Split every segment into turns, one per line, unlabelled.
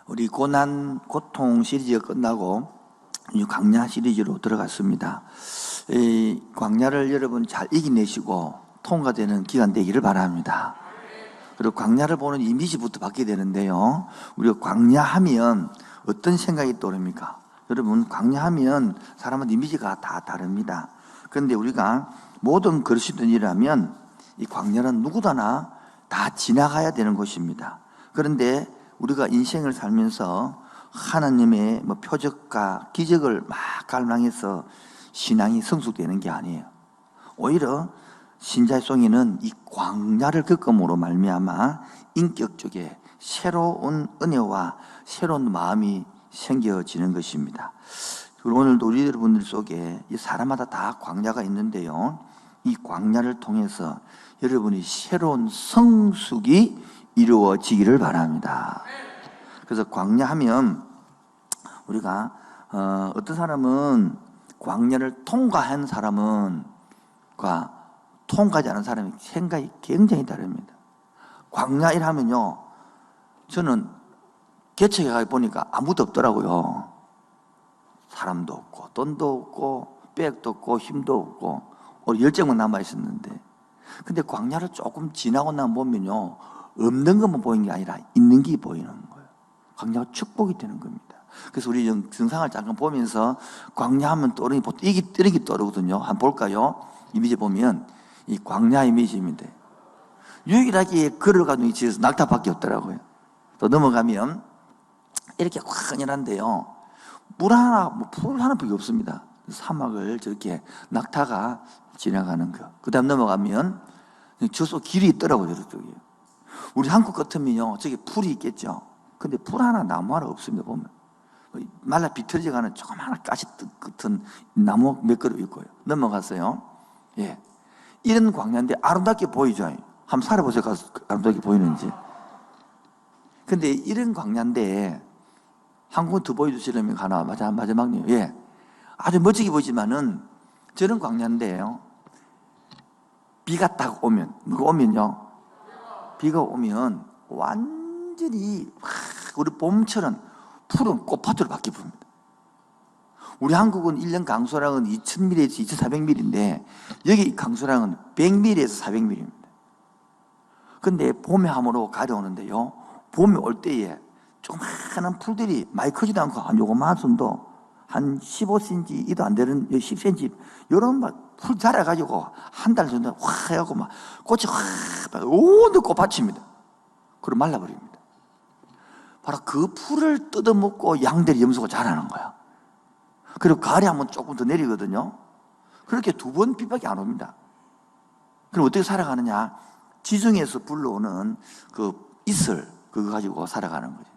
우리 고난, 고통 시리즈가 끝나고 광야 시리즈로 들어갔습니다. 이 광야를 여러분 잘 이겨내시고 통과되는 기간 되기를 바랍니다. 그리고 광야를 보는 이미지부터 바뀌게 되는데요. 우리가 광야하면 어떤 생각이 떠오릅니까? 여러분, 광야하면 사람은 이미지가 다 다릅니다. 그런데 우리가 모든 그리스도인 일이라면 이 광야는 누구나 다 지나가야 되는 것입니다. 그런데 우리가 인생을 살면서 하나님의 표적과 기적을 막 갈망해서 신앙이 성숙되는 게 아니에요. 오히려 신자의 송이는 이 광야를 겪음으로 말미암아 인격적에 새로운 은혜와 새로운 마음이 생겨지는 것입니다. 그리고 오늘도 우리 여러분들 속에 이 사람마다 다 광야가 있는데요, 이 광야를 통해서 여러분이 새로운 성숙이 이루어지기를 바랍니다. 그래서 광야하면 우리가 어떤 사람은 광야를 통과한 사람은 통과하지 않은 사람의 생각이 굉장히 다릅니다. 광야 일하면요, 저는 개척에 가 보니까 아무도 없더라고요. 사람도 없고 돈도 없고 백도 없고 힘도 없고 열정만 남아 있었는데, 근데 광야를 조금 지나고 나면 보면요, 없는 것만 보이는 게 아니라 있는 게 보이는 거예요. 광야가 축복이 되는 겁니다. 그래서 우리 증상을 잠깐 보면서 광야하면 떠오르는 보통 이게 떠오르거든요. 한번 볼까요? 이미지 보면 이 광야 이미지입니다. 유일하게 걸어가는 위치에서 낙타밖에 없더라고요. 또 넘어가면 이렇게 환연한데요, 풀 하나밖에 없습니다. 사막을 저렇게 낙타가 지나가는 거. 그 다음 넘어가면 저쪽 길이 있더라고요. 저쪽에. 우리 한국 같으면요, 저기 풀이 있겠죠. 근데 풀 하나, 나무 하나 없습니다. 보면 말라 비틀어져가는 조그마한 가시 같은 나무 몇 그루 있고요. 넘어갔어요. 예, 이런 광야인데 아름답게 보이죠. 한번 살아보세요. 가서 아름답게 보이는지. 근데 이런 광야인데 한 번 더 보여주시려면 하나 마지막이요. 예, 아주 멋지게 보이지만은 저런 광야인데요, 비가 딱 비가 오면 완전히 우리 봄처럼 푸른 꽃밭으로 바뀌어버립니다. 우리 한국은 1년 강수량은 2000mm에서 2400mm인데 여기 강수량은 100mm에서 400mm입니다. 근데 봄에 함으로 가려오는데요, 봄에 올 때에 조그마한 풀들이 많이 크지도 않고 한 요거만 손도 한 15cm 이도 안 되는 10cm 이런 풀 자라가지고 한 달 정도 확 해갖고 막 꽃이 확 온데 꽃밭입니다. 그럼 말라버립니다. 바로 그 풀을 뜯어먹고 양들이 염소가 자라는 거야. 그리고 가을에 한번 조금 더 내리거든요. 그렇게 2번 비밖에 안 옵니다. 그럼 어떻게 살아가느냐? 지중해에서 불러오는 그 이슬, 그거 가지고 살아가는 거죠.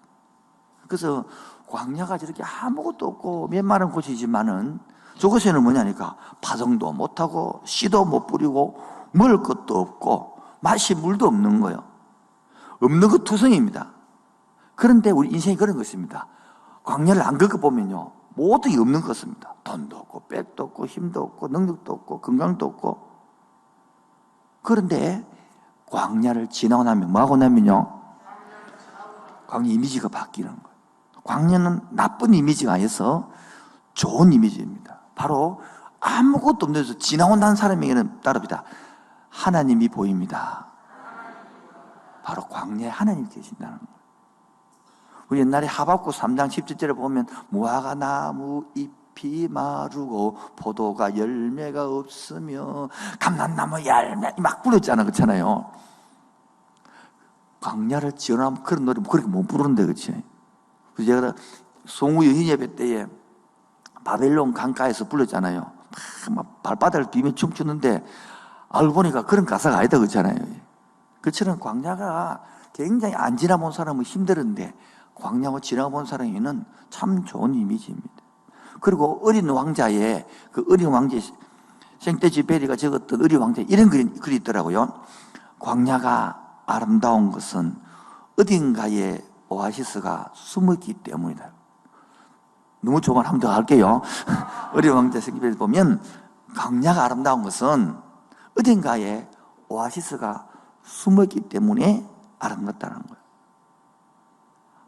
그래서 광야가 저렇게 아무것도 없고 메마른 곳이지만은 저곳에는 뭐냐니까 파종도 못하고 씨도 못 뿌리고 먹을 것도 없고 마실 물도 없는 거예요. 없는 것 투성입니다. 그런데 우리 인생이 그런 것입니다. 광야를 안 겪어보면요, 모든 게 없는 것 같습니다. 돈도 없고 백도 없고 힘도 없고 능력도 없고 건강도 없고. 그런데 광야를 지나고 나면 뭐하고 나면요, 광야 이미지가 바뀌는 거예요. 광야는 나쁜 이미지가 아니어서 좋은 이미지입니다. 바로 아무것도 없는 데서 지나온다는 사람에게는 따릅니다. 하나님이 보입니다. 바로 광야에 하나님이 계신다는 거예요. 우리 옛날에 하박국 3장 17절에 보면 무화과 나무 잎이 마르고 포도가 열매가 없으며 감람나무 열매 막 불렀잖아, 그렇잖아요. 광야를 지나면 그런 노래 그렇게 못 부르는데, 그렇지? 그래서 제가 송우 여인 예배 때에 바벨론 강가에서 불렀잖아요. 막 발바닥을 비며 춤추는데 알고 보니까 그런 가사가 아니다, 그렇잖아요. 그처럼 광야가 굉장히 안 지나본 사람은 힘들었는데 광야고 지나본 사람에게는 참 좋은 이미지입니다. 그리고 어린 왕자의 그 어린 왕자 생떼지베리가 적었던 어린 왕자 이런 글이 있더라고요. 광야가 아름다운 것은 어딘가에 오아시스가 숨었기 때문이다. 너무 좋은 말 한 번 더 할게요. 어린 왕자 생떼지베리 보면 광야가 아름다운 것은 어딘가에 오아시스가 숨었기 때문에 아름답다는 거예요.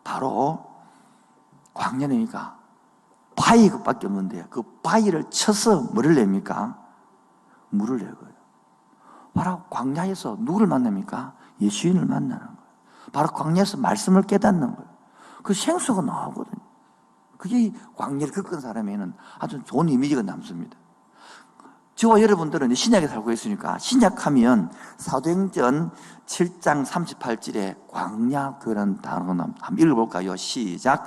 바로 광야니까 바위 그밖에 없는데 그 바위를 쳐서 뭐를 냅니까? 물을 내고요. 바로 광야에서 누구를 만납니까? 예수인을 만나는 거예요. 바로 광야에서 말씀을 깨닫는 거예요. 그 생수가 나오거든요. 그게 광야를 겪은 사람에는 아주 좋은 이미지가 남습니다. 저와 여러분들은 신약에 살고 있으니까 신약하면 사도행전 7장 38절에 광야교회라는 단어가 나옵니다. 한번 읽어볼까요? 시작.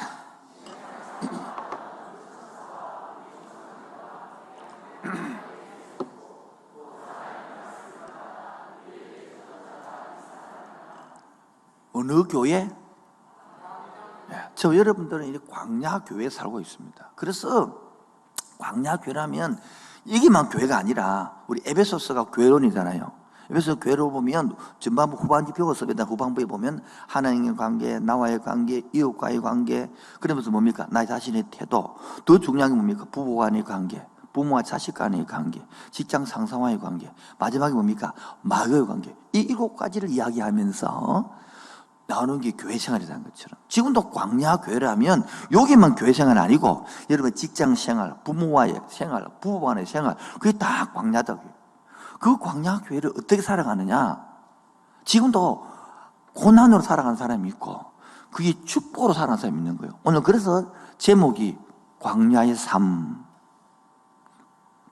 어느 교회? 저 여러분들은 이제 광야교회에 살고 있습니다. 그래서 광야교회라면 여기만 교회가 아니라 우리 에베소서가 교회론이잖아요. 에베소 교회로 보면 전반부 후반기 배웠습니다. 후반부에 보면 하나님의 관계, 나와의 관계, 이웃과의 관계, 그러면서 뭡니까? 나의 자신의 태도. 더 중요한 게 뭡니까? 부부 간의 관계, 부모와 자식 간의 관계, 직장 상사와의 관계, 마지막에 뭡니까? 마귀의 관계. 이 7가지를 이야기하면서 나오는 게 교회 생활이라는 것처럼 지금도 광야 교회라면 여기만 교회 생활 아니고 여러분 직장 생활, 부모와의 생활, 부부 간의 생활 그게 다 광야다. 그 광야 교회를 어떻게 살아가느냐? 지금도 고난으로 살아가는 사람이 있고 그게 축복으로 살아가는 사람이 있는 거예요. 오늘 그래서 제목이 광야의 삶.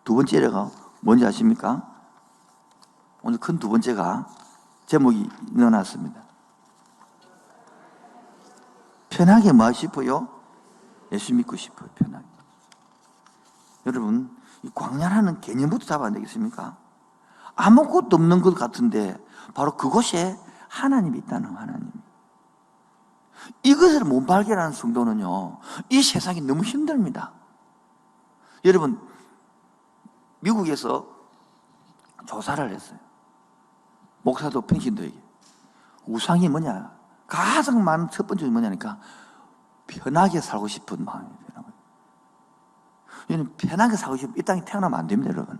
두 번째가 뭔지 아십니까? 오늘 큰 두 번째가 제목이 넣어놨습니다. 편하게 뭐 하고 싶어요? 예수 믿고 싶어요. 편하게. 여러분, 이 광야라는 개념부터 잡아야 되겠습니까? 아무것도 없는 것 같은데 바로 그곳에 하나님이 있다는 하나님. 이것을 못 발견하는 성도는요, 이 세상이 너무 힘듭니다. 여러분, 미국에서 조사를 했어요. 목사도 평신도에게. 우상이 뭐냐? 가장 많은 첫 번째는 뭐냐니까 편하게 살고 싶은 마음이에요. 여러분, 편하게 살고 싶으면 이 땅에 태어나면 안 됩니다, 여러분.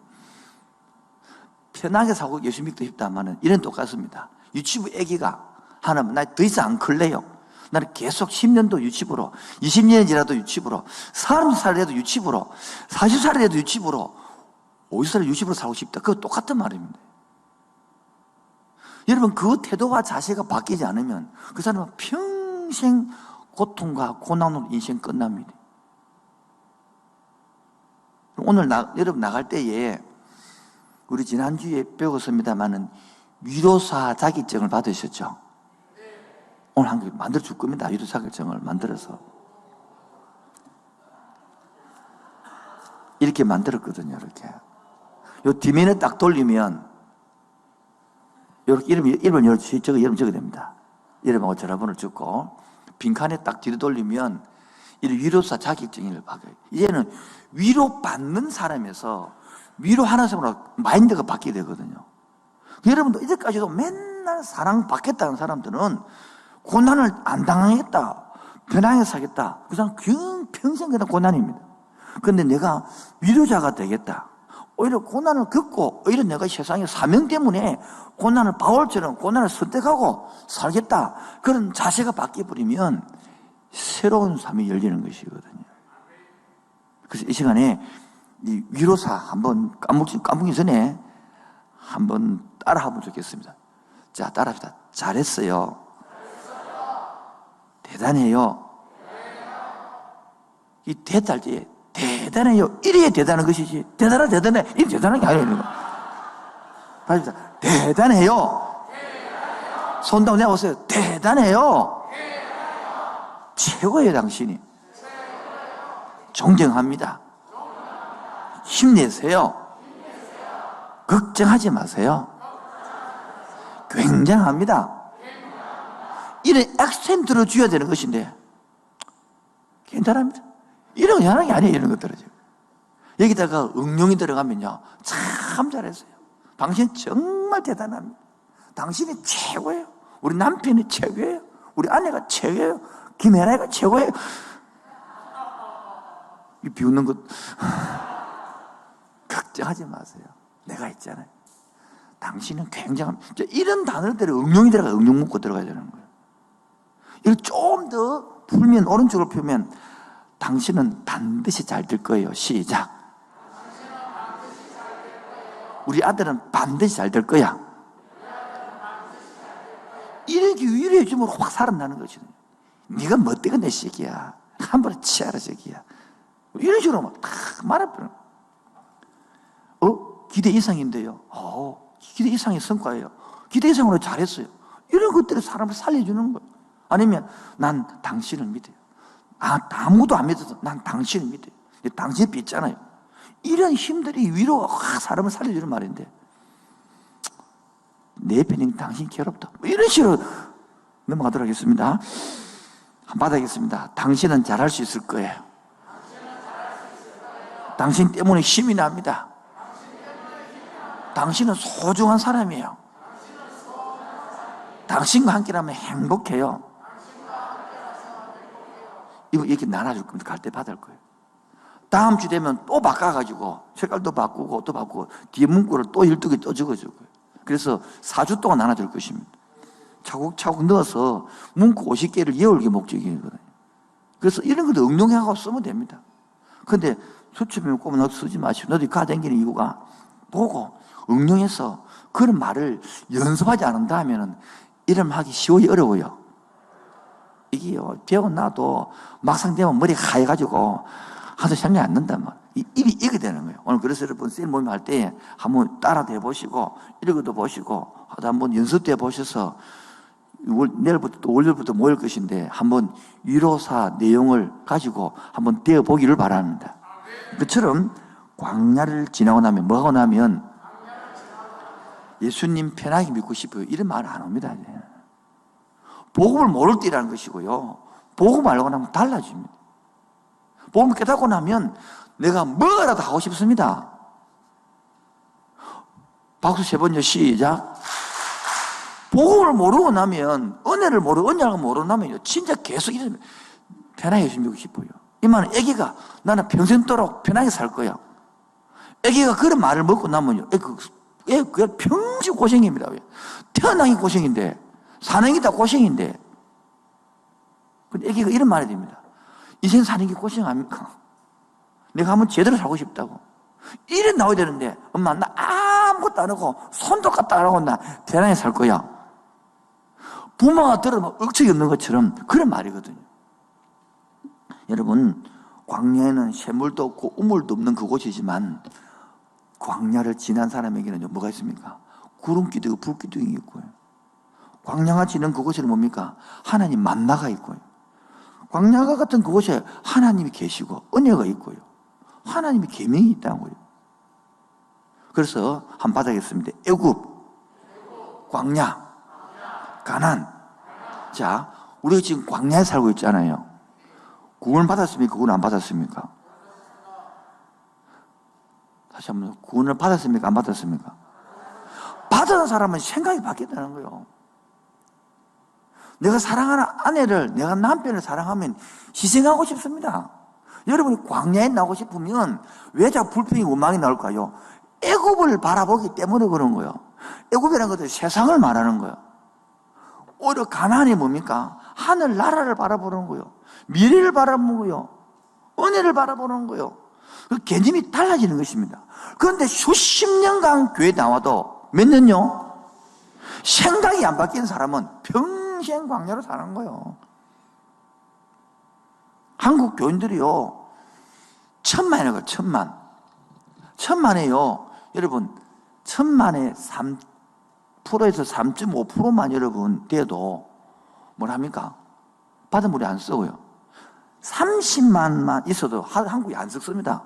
편하게 살고 예수 믿고 싶다면은 이런 똑같습니다. 유치부 애기가 하나면 나 더 이상 안 클래요. 나는 계속 10년도 유치부로, 20년이 지나도 유치부로, 30살이라도 유치부로, 40살이라도 유치부로, 50살 유치부로 살고 싶다. 그거 똑같은 말입니다. 여러분, 그 태도와 자세가 바뀌지 않으면 그 사람은 평생 고통과 고난으로 인생 끝납니다. 오늘 여러분 나갈 때에 우리 지난주에 배웠습니다만은 위로사 자격증을 받으셨죠? 오늘 한 개 만들어 줄 겁니다. 위로사 자격증을 만들어서 이렇게 만들었거든요. 이렇게 요 뒤면에 딱 돌리면 이렇게 이름을 적어야 됩니다. 이름하고 전화번호를 적고 빈칸에 딱 뒤로 돌리면 이 위로사 자격증을 받아요. 이제는 위로받는 사람에서 위로하는 사람으로 마인드가 바뀌게 되거든요. 여러분도 이제까지도 맨날 사랑받겠다는 사람들은 고난을 안 당하겠다, 편하게 살겠다, 그 사람 평생 그냥 고난입니다. 그런데 내가 위로자가 되겠다, 오히려 고난을 겪고 오히려 내가 세상의 사명 때문에 고난을 바울처럼 고난을 선택하고 살겠다, 그런 자세가 바뀌어버리면 새로운 삶이 열리는 것이거든요. 그래서 이 시간에 이 위로사 한번 까먹기 전에 한번 따라하면 좋겠습니다. 자, 따라합시다. 잘했어요. 대단해요. 이 대답할 때 대단해요. 이래야 대단한 것이지. 대단해. 이 대단한 게 아니에요. 다시 대단해요. 손 내보세요. 대단해요. 최고예요, 당신이. 존경합니다. 힘내세요. 걱정하지 마세요. 굉장합니다. 이런 액센트를 줘야 되는 것인데 괜찮합니다. 이런 거 하는 게 아니에요. 이런 것들은 여기다가 응용이 들어가면요, 참 잘했어요. 당신 정말 대단합니다. 당신이 최고예요. 우리 남편이 최고예요. 우리 아내가 최고예요. 김혜라가 최고예요. 이 비웃는 것 걱정하지 마세요. 내가 있잖아요. 당신은 굉장합니다. 이런 단어들이 응용이 들어가, 응용 문구 들어가야 되는 거예요. 이걸 좀 더 풀면, 오른쪽으로 펴면 당신은 반드시 잘 될 거예요. 시작. 우리 아들은 반드시 잘 될 거야. 이렇게 위로해 주면 확 살아나는 거지. 네가 멋대가 내 새끼야. 한 번에 치아라 새끼야. 이런 식으로 막 말해버려. 기대 이상인데요. 기대 이상의 성과예요. 기대 이상으로 잘했어요. 이런 것들이 사람을 살려주는 거예요. 아니면 난 당신을 믿어요. 아무도 안 믿어서 난 당신을 믿어요. 당신이 빚잖아요. 이런 힘들이 위로가 확 사람을 살려주는 말인데, 내 편인 당신 괴롭다. 이런 식으로 넘어가도록 하겠습니다. 받아야겠습니다. 당신은 잘할 수 있을 거예요. 당신 때문에 힘이 납니다. 당신은 소중한 사람이에요. 당신과 함께라면 행복해요. 이거 이렇게 나눠줄 겁니다. 갈 때 받을 거예요. 다음 주 되면 또 바꿔가지고 색깔도 바꾸고 또 바꾸고 뒤에 문구를 또 12개 또 적어줄 거예요. 그래서 4주 동안 나눠줄 것입니다. 차곡차곡 넣어서 문구 50개를 예울게 목적이거든요. 그래서 이런 것도 응용해가고 쓰면 됩니다. 근데 수첩이면 꼭 너도 쓰지 마시고, 너도 가다니는 이유가 보고 응용해서 그런 말을 연습하지 않는다 하면은 이름 하기 쉬워요, 어려워요? 이게요, 배워놔도 막상 되면 머리가 하얘가지고 하도 생각이 안 난단 말이에요. 입이 이게 되는 거예요. 오늘 그래서 여러분 셀 모임 할 때 한번 따라도 해보시고 읽어도 보시고 하다 한번 연습도 해보셔서 내일부터 또 월요일부터 모일 것인데 한번 위로사 내용을 가지고 한번 되어보기를 바랍니다. 그처럼 광야를 지나고 나면 뭐 하고 나면 예수님 편하게 믿고 싶어요. 이런 말 안 옵니다. 복음을 모를 때라는 것이고요. 복음 알고 나면 달라집니다. 복음을 깨닫고 나면 내가 뭐라도 하고 싶습니다. 박수 3번요. 시작. 복음을 모르고 나면, 은혜를 모르고 나면 진짜 계속 이러면 편하게 예수 믿고 싶어요. 이 말은 애기가 나는 평생도록 편하게 살 거야. 애기가 그런 말을 먹고 나면요, 그냥 평생 고생입니다. 태어나기 고생인데, 사는 게 다 고생인데. 근데 애기가 이런 말이 됩니다. 인생 사는 게 고생 아닙니까? 내가 한번 제대로 살고 싶다고. 이래 나와야 되는데, 엄마, 나 아무것도 안 하고, 손도 갖다 안 하고, 나 편하게 살 거야. 부모가 들으면 억척이 없는 것처럼 그런 말이거든요. 여러분, 광야에는 샘물도 없고 우물도 없는 그곳이지만 광야를 지난 사람에게는 뭐가 있습니까? 구름기둥, 불기둥이 있고요. 광야가 지는 그곳에는 뭡니까? 하나님 만나가 있고요. 광야가 같은 그곳에 하나님이 계시고 은혜가 있고요. 하나님의 계명이 있다고요. 그래서 한번 받아겠습니다. 애굽, 광야, 가나안. 자, 우리가 지금 광야에 살고 있잖아요. 구원을 받았습니까? 구원을 안 받았습니까? 다시 한번, 구원을 받았습니까? 안 받았습니까? 받은 사람은 생각이 바뀌었다는 거예요. 내가 사랑하는 아내를, 내가 남편을 사랑하면 희생하고 싶습니다. 여러분이 광야에 나오고 싶으면 왜 자꾸 불평이 원망이 나올까요? 애굽을 바라보기 때문에 그런 거예요. 애굽이라는 것은 세상을 말하는 거예요. 오히려 가나안이 뭡니까? 하늘 나라를 바라보는 거예요. 미래를 바라보는 거예요. 은혜를 바라보는 거예요. 그 개념이 달라지는 것입니다. 그런데 수십 년간 교회에 나와도 몇 년요? 생각이 안 바뀐 사람은 평생 광야로 사는 거예요. 한국 교인들이요, 1000만이에요. 1000만. 1000만에요. 여러분, 1000만에 3%에서 3.5%만 여러분 돼도 뭘 합니까? 받은 물이 안 썩어요. 30만만 있어도 한국이 안 썩습니다.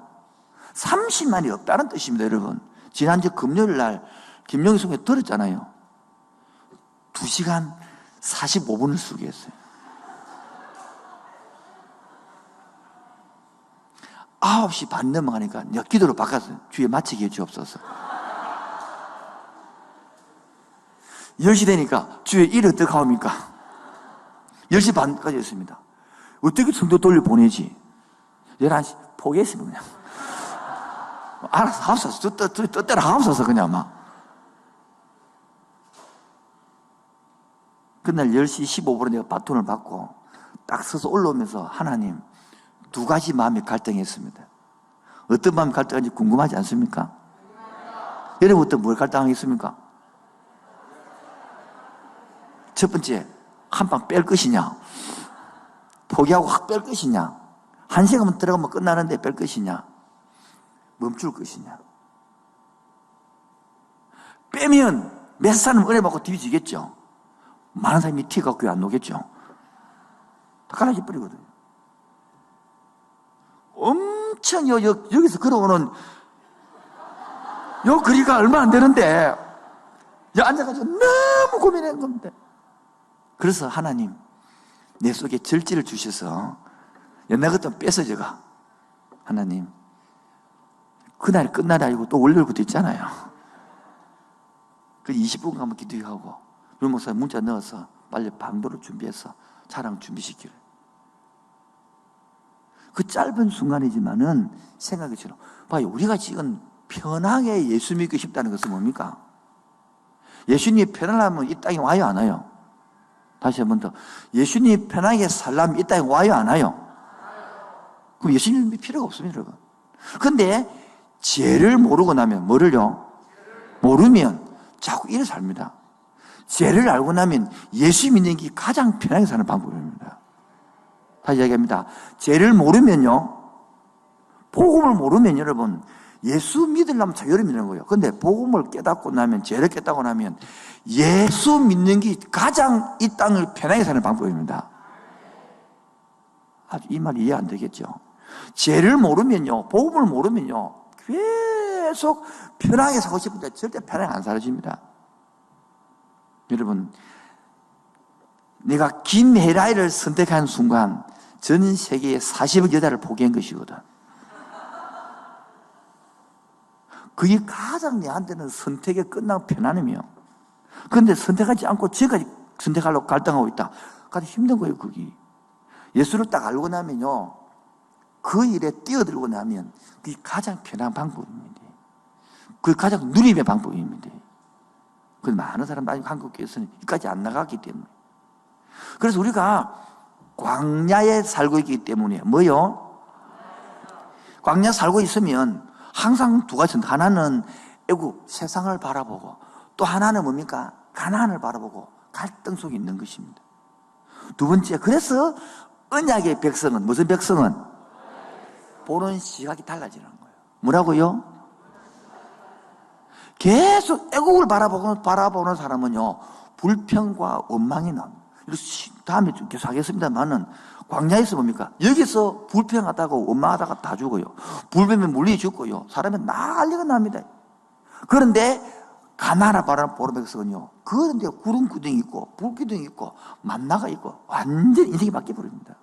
30만이 없다는 뜻입니다, 여러분. 지난주 금요일 날 김영희 성에 들었잖아요. 2시간 45분을 쓰게 했어요. 9시 반 넘어가니까 기도로 바꿨어요. 주에 마치게 해주옵소서. 10시 되니까 주에 일 어떻게 하옵니까? 10시 반까지 했습니다. 어떻게 성도 돌려보내지? 11시 포기했습니다, 그냥. 알아서 하옵소서. 뜻대로 하옵소서, 그냥 막. 그날 10시 15분에 내가 바톤을 받고 딱 서서 올라오면서 하나님, 두 가지 마음이 갈등했습니다. 어떤 마음이 갈등한지 궁금하지 않습니까? 여러분부터 뭘 갈등하겠습니까? 첫 번째, 한 방 뺄 것이냐? 포기하고 확 뺄 것이냐? 한 시간만 들어가면 끝나는데 뺄 것이냐? 멈출 것이냐? 빼면 몇 사람 은혜 받고 뒤지겠죠? 많은 사람이 티 갖고 안 오겠죠? 다 갈라져 버리거든요. 엄청 여기서 걸어오는 요 거리가 얼마 안 되는데 앉아가지고 너무 고민한 겁니다. 그래서 하나님 내 속에 절제를 주셔서 옛날 같으면 뺏어져가. 하나님 그날 끝날이 아니고 또 월요일부터 있잖아요. 그 20분 가면 기도하고 윤 목사 문자 넣어서 빨리 방도를 준비해서 차량 준비시키래. 그 짧은 순간이지만은 생각이 들어. 봐요, 우리가 지금 편하게 예수 믿고 싶다는 것은 뭡니까? 예수님이 편하려면 이 땅에 와요, 안 와요? 다시 한 번 더. 예수님이 편하게 살려면 이 땅에 와요, 안 와요? 그럼 예수님이 필요가 없습니다, 여러분. 그런데 죄를 모르고 나면 뭐를요? 모르면 자꾸 이래 삽니다. 죄를 알고 나면 예수 믿는 게 가장 편하게 사는 방법입니다. 다시 이야기합니다. 죄를 모르면요, 복음을 모르면 여러분 예수 믿으려면 자유를 믿는 거예요. 그런데 복음을 깨닫고 나면, 죄를 깨닫고 나면 예수 믿는 게 가장 이 땅을 편하게 사는 방법입니다. 아주 이 말 이해 안 되겠죠? 죄를 모르면요, 복음을 모르면요, 계속 편하게 살고 싶은데 절대 편하게 안 살아집니다. 여러분, 내가 김혜라이를 선택한 순간 전 세계에 40억 여자를 포기한 것이거든. 그게 가장 내한테는 선택의 끝난 편안함이요. 그런데 선택하지 않고 지금까지 선택하려고 갈등하고 있다. 가장 힘든 거예요, 그게. 예수를 딱 알고 나면요, 그 일에 뛰어들고 나면 그게 가장 편한 방법입니다. 그게 가장 누림의 방법입니다. 그 많은 사람들이 한국교회에서는 여기까지 안 나갔기 때문에. 그래서 우리가 광야에 살고 있기 때문에 뭐요? 광야 살고 있으면 항상 두 가지, 하나는 애국 세상을 바라보고 또 하나는 뭡니까? 가나안을 바라보고 갈등 속에 있는 것입니다. 두 번째, 그래서 언약의 백성은, 무슨 백성은? 보는 시각이 달라지는 거예요. 뭐라고요? 계속 애국을 바라보는 사람은요, 불평과 원망이 납니다. 다음에 좀 계속 하겠습니다만은, 광야에서 뭡니까? 여기서 불평하다가 원망하다가 다 죽어요. 불뱀에 물리 죽고요. 사람이 난리가 납니다. 그런데 가나안 보는 백성은요, 그런데 구름 기둥이 있고 불 기둥이 있고 만나가 있고 완전히 인생이 바뀌어버립니다.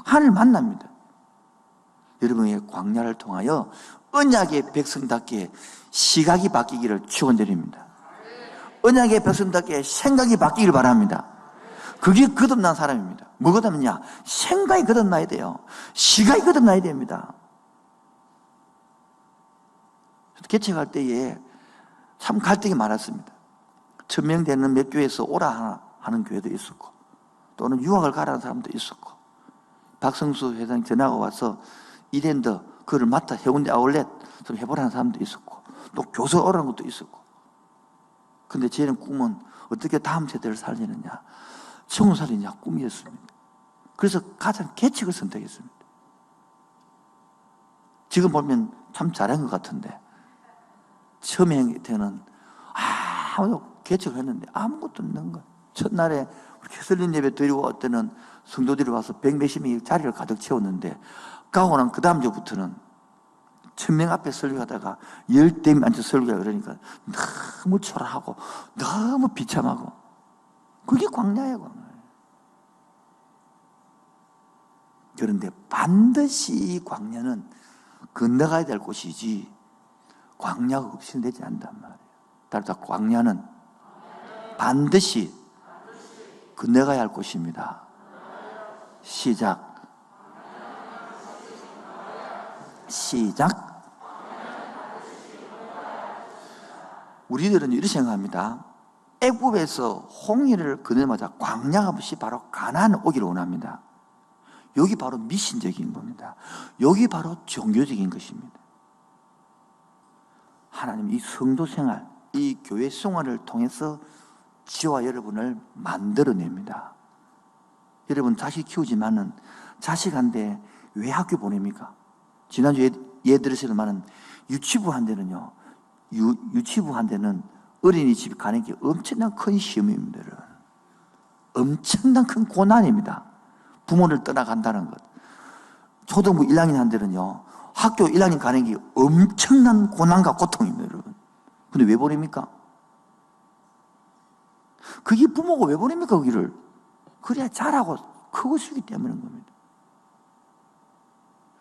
하늘 만납니다. 여러분의 광야를 통하여 언약의 백성답게 시각이 바뀌기를 축원드립니다. 언약의 백성답게 생각이 바뀌기를 바랍니다. 그게 거듭난 사람입니다. 뭐 거듭냐? 생각이 거듭나야 돼요. 시각이 거듭나야 됩니다. 개척할 때에 참 갈등이 많았습니다. 1000명 되는 몇 교회에서 오라 하는 교회도 있었고, 또는 유학을 가라는 사람도 있었고, 박성수 회장이 전화가 와서 이랜드 그를 맡아 해운대 아울렛 좀 해보라는 사람도 있었고, 또 교수 오라는 것도 있었고. 근데 저희는 꿈은 어떻게 다음 세대를 살리느냐, 청소살이냐 꿈이었습니다. 그래서 가장 개척을 선택했습니다. 지금 보면 참 잘한 것 같은데, 처음에 때는 개척을 했는데 아무것도 없는 거예요. 첫날에 캐슬린 예배 드리고 올 때는 성도들이 와서 100몇십 명이 자리를 가득 채웠는데, 가고 난 그 다음 주부터는 1000명 앞에 설교하다가 10대명 앉아 설교하고 그러니까 너무 초라하고 너무 비참하고, 그게 광야예요, 광야. 그런데 반드시 광야는 건너가야 될 곳이지 광야가 없이는 되지 않단 말이에요. 따라서 광야는 반드시 건너가야 할 곳입니다. 시작. 우리들은 이렇게 생각합니다. 애굽에서 홍해를 건너자마자 광야가 없이 바로 가나안을 오기를 원합니다. 여기 바로 미신적인 겁니다. 여기 바로 종교적인 것입니다. 하나님 이 성도 생활, 이 교회 생활을 통해서 저와 여러분을 만들어냅니다. 여러분 자식 키우지만은 자식한테 왜 학교 보냅니까? 지난주에 예를 들었지만은 유치부 한 데는요, 유치부 한 데는 어린이집 가는 게 엄청난 큰 시험입니다. 엄청난 큰 고난입니다. 부모를 떠나간다는 것. 초등부 1학년 한 데는요, 학교 1학년 가는 게 엄청난 고난과 고통입니다, 여러분. 근데 왜 보냅니까? 그게 부모가 왜 보냅니까, 거기를? 그래야 잘하고 크고 쓰기 때문인 겁니다.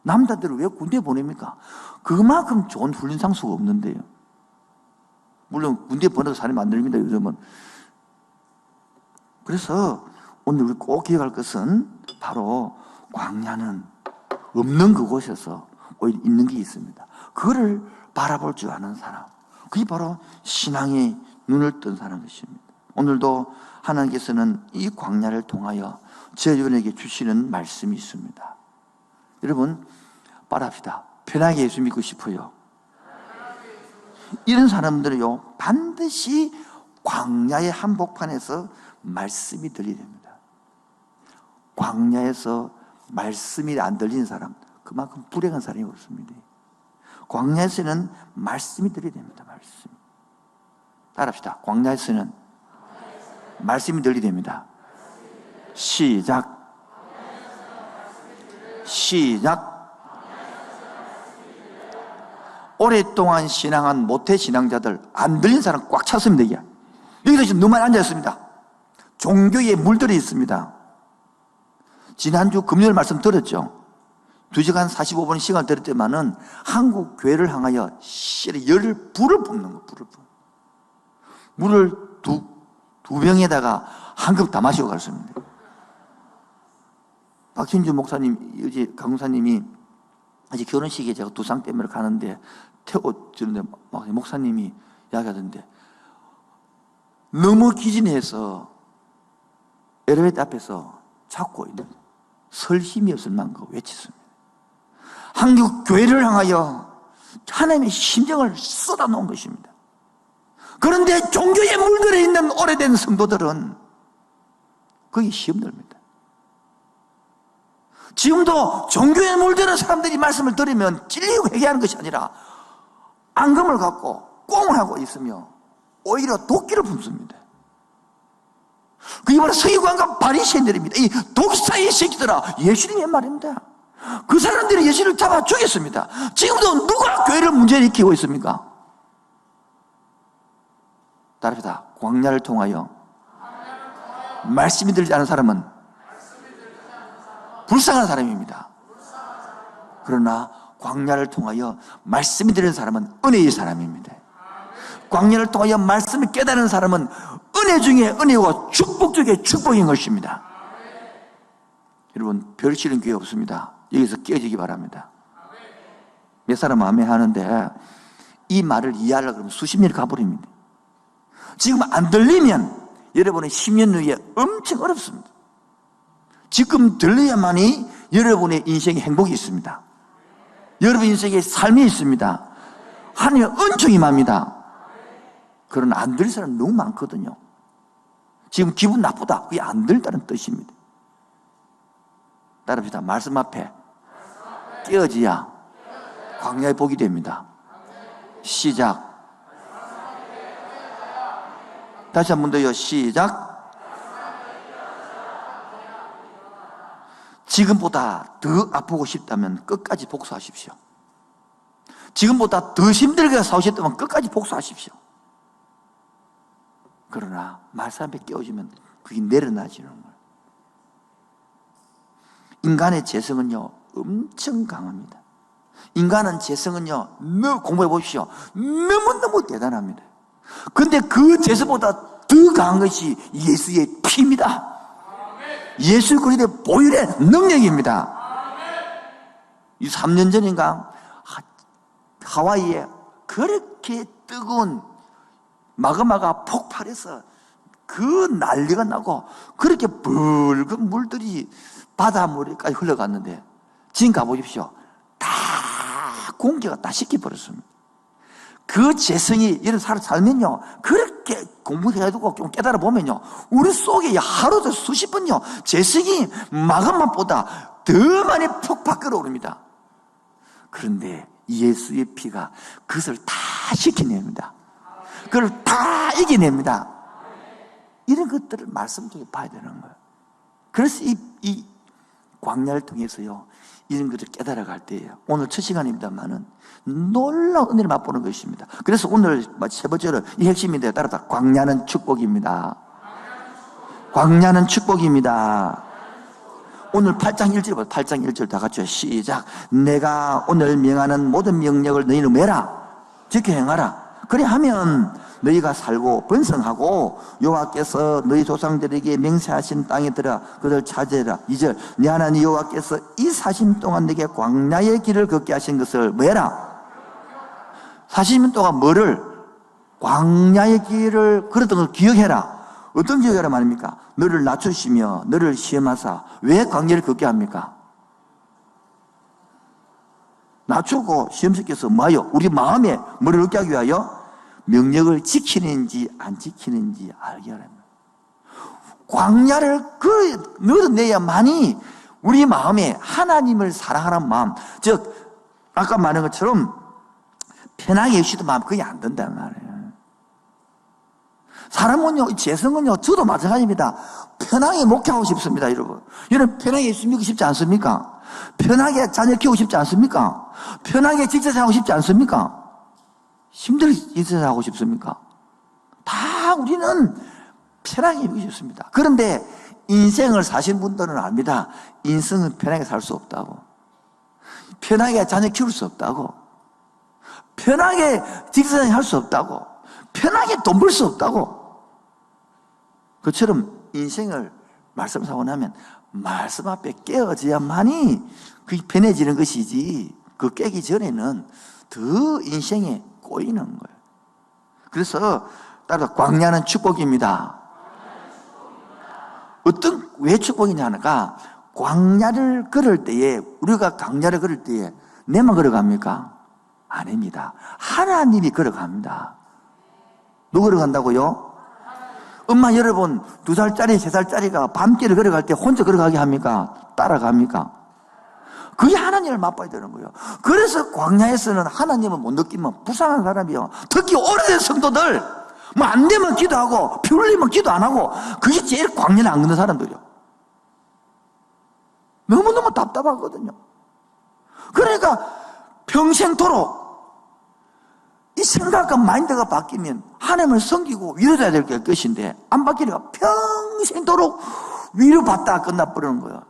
남자들을 왜 군대 보냅니까? 그만큼 좋은 훈련 상수가 없는데요. 물론 군대 보내도 사람이 안 됩니다, 요즘은. 그래서 오늘 우리 꼭 기억할 것은 바로 광야는 없는 그곳에서 오히려 있는 게 있습니다. 그거를 바라볼 줄 아는 사람, 그게 바로 신앙의 눈을 뜬 사람인 것입니다. 오늘도 하나님께서는 이 광야를 통하여 저희들에게 주시는 말씀이 있습니다. 여러분 바랍시다. 편하게 예수 믿고 싶어요. 이런 사람들은요, 반드시 광야의 한복판에서 말씀이 들려야 됩니다. 광야에서 말씀이 안 들리는 사람, 그만큼 불행한 사람이 없습니다. 광야에서는 말씀이 들려야 됩니다. 말씀. 따라합시다. 광야에서는 말씀이 들려야 됩니다. 시작. 시작. 오랫동안 신앙한 모태 신앙자들, 안 들린 사람 꽉 찼습니다. 이게. 여기서 지금 너만 앉아있습니다. 종교에 물들어 있습니다. 지난주 금요일 말씀 들었죠? 2시간 45분 시간 들을 때만은 한국 교회를 향하여 불을 뿜는 거, 불을 뿜는. 물을 두 병에다가 한 컵 다 마시고 갔습니다. 박신주 목사님, 어제 강사님이 어제 결혼식에 제가 두상 때문에 가는데 태워주는데 목사님이 이야기하던데 너무 기진해서 엘리베이터 앞에서 찾고 있는 설 힘이 없을 만큼 외쳤습니다. 한국 교회를 향하여 하나님의 심정을 쏟아놓은 것입니다. 그런데 종교에 물들어 있는 오래된 성도들은 거기 시험됩니다. 지금도 종교에 물드는 사람들이 말씀을 들으면 찔리고 회개하는 것이 아니라 앙금을 갖고 꽁을 하고 있으며 오히려 도끼를 품습니다. 그게 바로 서기관과 바리새인들입니다. 이 독사의 새끼들아, 예수님의 말입니다. 그 사람들이 예수를 잡아 죽였습니다. 지금도 누가 교회를 문제를 일으키고 있습니까? 따라합시다. 광야를 통하여 말씀이 들리지 않은 사람은 불쌍한 사람입니다. 그러나 광야를 통하여 말씀이 들리는 사람은 은혜의 사람입니다. 광야를 통하여 말씀을 깨달은 사람은 은혜 중에 은혜고 축복 중에 축복인 것입니다. 여러분 별 싫은 교회 없습니다. 여기서 깨지기 바랍니다. 몇 사람은 아멘 하는데 이 말을 이해하려고 그러면 수십 년이 가버립니다. 지금 안 들리면 여러분은 10년 후에 엄청 어렵습니다. 지금 들려야만이 여러분의 인생에 행복이 있습니다. 여러분 인생에 삶이 있습니다. 하나님의 은총이 맙니다. 그러나 안 들릴 사람 너무 많거든요. 지금 기분 나쁘다, 그게 안 들다는 뜻입니다. 따라합시다. 말씀 앞에 깨어져야 광야의 복이 됩니다. 시작. 다시 한 번 더요. 시작. 지금보다 더 아프고 싶다면 끝까지 복수하십시오. 지금보다 더 힘들게 싸우셨다면 끝까지 복수하십시오. 그러나 말씀 앞에 깨어지면 그게 내려놔지는 거예요. 인간의 재성은요 엄청 강합니다. 인간은 재성은요, 공부해 보십시오. 너무너무 대단합니다. 근데 그 재성보다 더 강한 것이 예수의 피입니다. 예수 그리스도의 보혈의 능력입니다. 이 3년 전인가 하와이에 그렇게 뜨거운 마그마가 폭발해서 그 난리가 나고 그렇게 붉은 물들이 바닷물까지 흘러갔는데 지금 가보십시오. 다 공기가 다 식혀버렸습니다. 그 재성이 이런 사람 살면요, 그렇게 공부해가지고 좀 깨달아 보면요, 우리 속에 하루도 수십 번요, 재성이 마감맛보다 더 많이 폭팍 끓어오릅니다. 그런데 예수의 피가 그것을 다 식혀냅니다. 그걸 다 이겨냅니다. 이런 것들을 말씀 중에 봐야 되는 거예요. 그래서 이 광야를 통해서요, 이런 것을 깨달아 갈 때예요. 오늘 첫 시간입니다만은 놀라운 은혜를 맛보는 것입니다. 그래서 오늘 세 번째로 이 핵심인데 따라서 광야는 축복입니다. 광야는 축복입니다. 오늘 8장 1절 보세요. 8장 1절 다 같이 시작. 내가 오늘 명하는 모든 명령을 너희는 매라, 지켜 행하라. 그래 하면 너희가 살고 번성하고 여호와께서 너희 조상들에게 맹세하신 땅에 들어 그들 차지해라. 2절. 네 하나님 여호와께서 이 40년 동안 내게 광야의 길을 걷게 하신 것을 뭐해라? 40년 동안 뭐를? 광야의 길을 걸었던 걸 기억해라. 어떤 기억해라 말입니까? 너를 낮추시며 너를 시험하사. 왜 광야를 걷게 합니까? 낮추고 시험시켜서 뭐하여? 우리 마음에 뭐를 얻게 하기 위하여? 명령을 지키는지 안 지키는지 알게 하랍니다. 광야를 넣어내야만이 우리 마음에 하나님을 사랑하는 마음, 즉 아까 말한 것처럼 편하게 있어도 마음 그게 안 된다는 말이에요. 사람은요, 재성은요, 저도 마찬가지입니다. 편하게 목회하고 싶습니다, 여러분. 여러분 편하게 있으면 싶지 않습니까? 편하게 자녀 키우고 싶지 않습니까? 편하게 직장하고 싶지 않습니까? 힘들게 직장하고 싶습니까? 다 우리는 편하게 살고 싶습니다. 그런데 인생을 사신 분들은 압니다. 인생은 편하게 살 수 없다고. 편하게 자녀 키울 수 없다고. 편하게 직장 할 수 없다고. 편하게 돈 벌 수 없다고. 그처럼 인생을 말씀하고 나면 말씀 앞에 깨어져야만이 그게 편해지는 것이지, 그 깨기 전에는 더 인생에 꼬이는 거예요. 그래서 따라서 광야는 축복입니다. 왜 축복이냐 하니까, 광야를 걸을 때에, 우리가 광야를 걸을 때에 내만 걸어갑니까? 아닙니다. 하나님이 걸어갑니다. 누구 걸어간다고요? 엄마 여러분 2살짜리 3살짜리가 밤길을 걸어갈 때 혼자 걸어가게 합니까? 따라갑니까? 그게 하나님을 맛봐야 되는 거예요. 그래서 광야에서는 하나님을 못 느끼면 불쌍한 사람이요, 특히 오래된 성도들 뭐 안 되면 기도하고 피 흘리면 기도 안 하고, 그게 제일 광야를 안 걷는 사람들이요. 너무너무 답답하거든요. 그러니까 평생토록 이 생각과 마인드가 바뀌면 하나님을 섬기고 위로해야 될 것인데, 안 바뀌니까 평생토록 위로받다가 끝나버리는 거예요.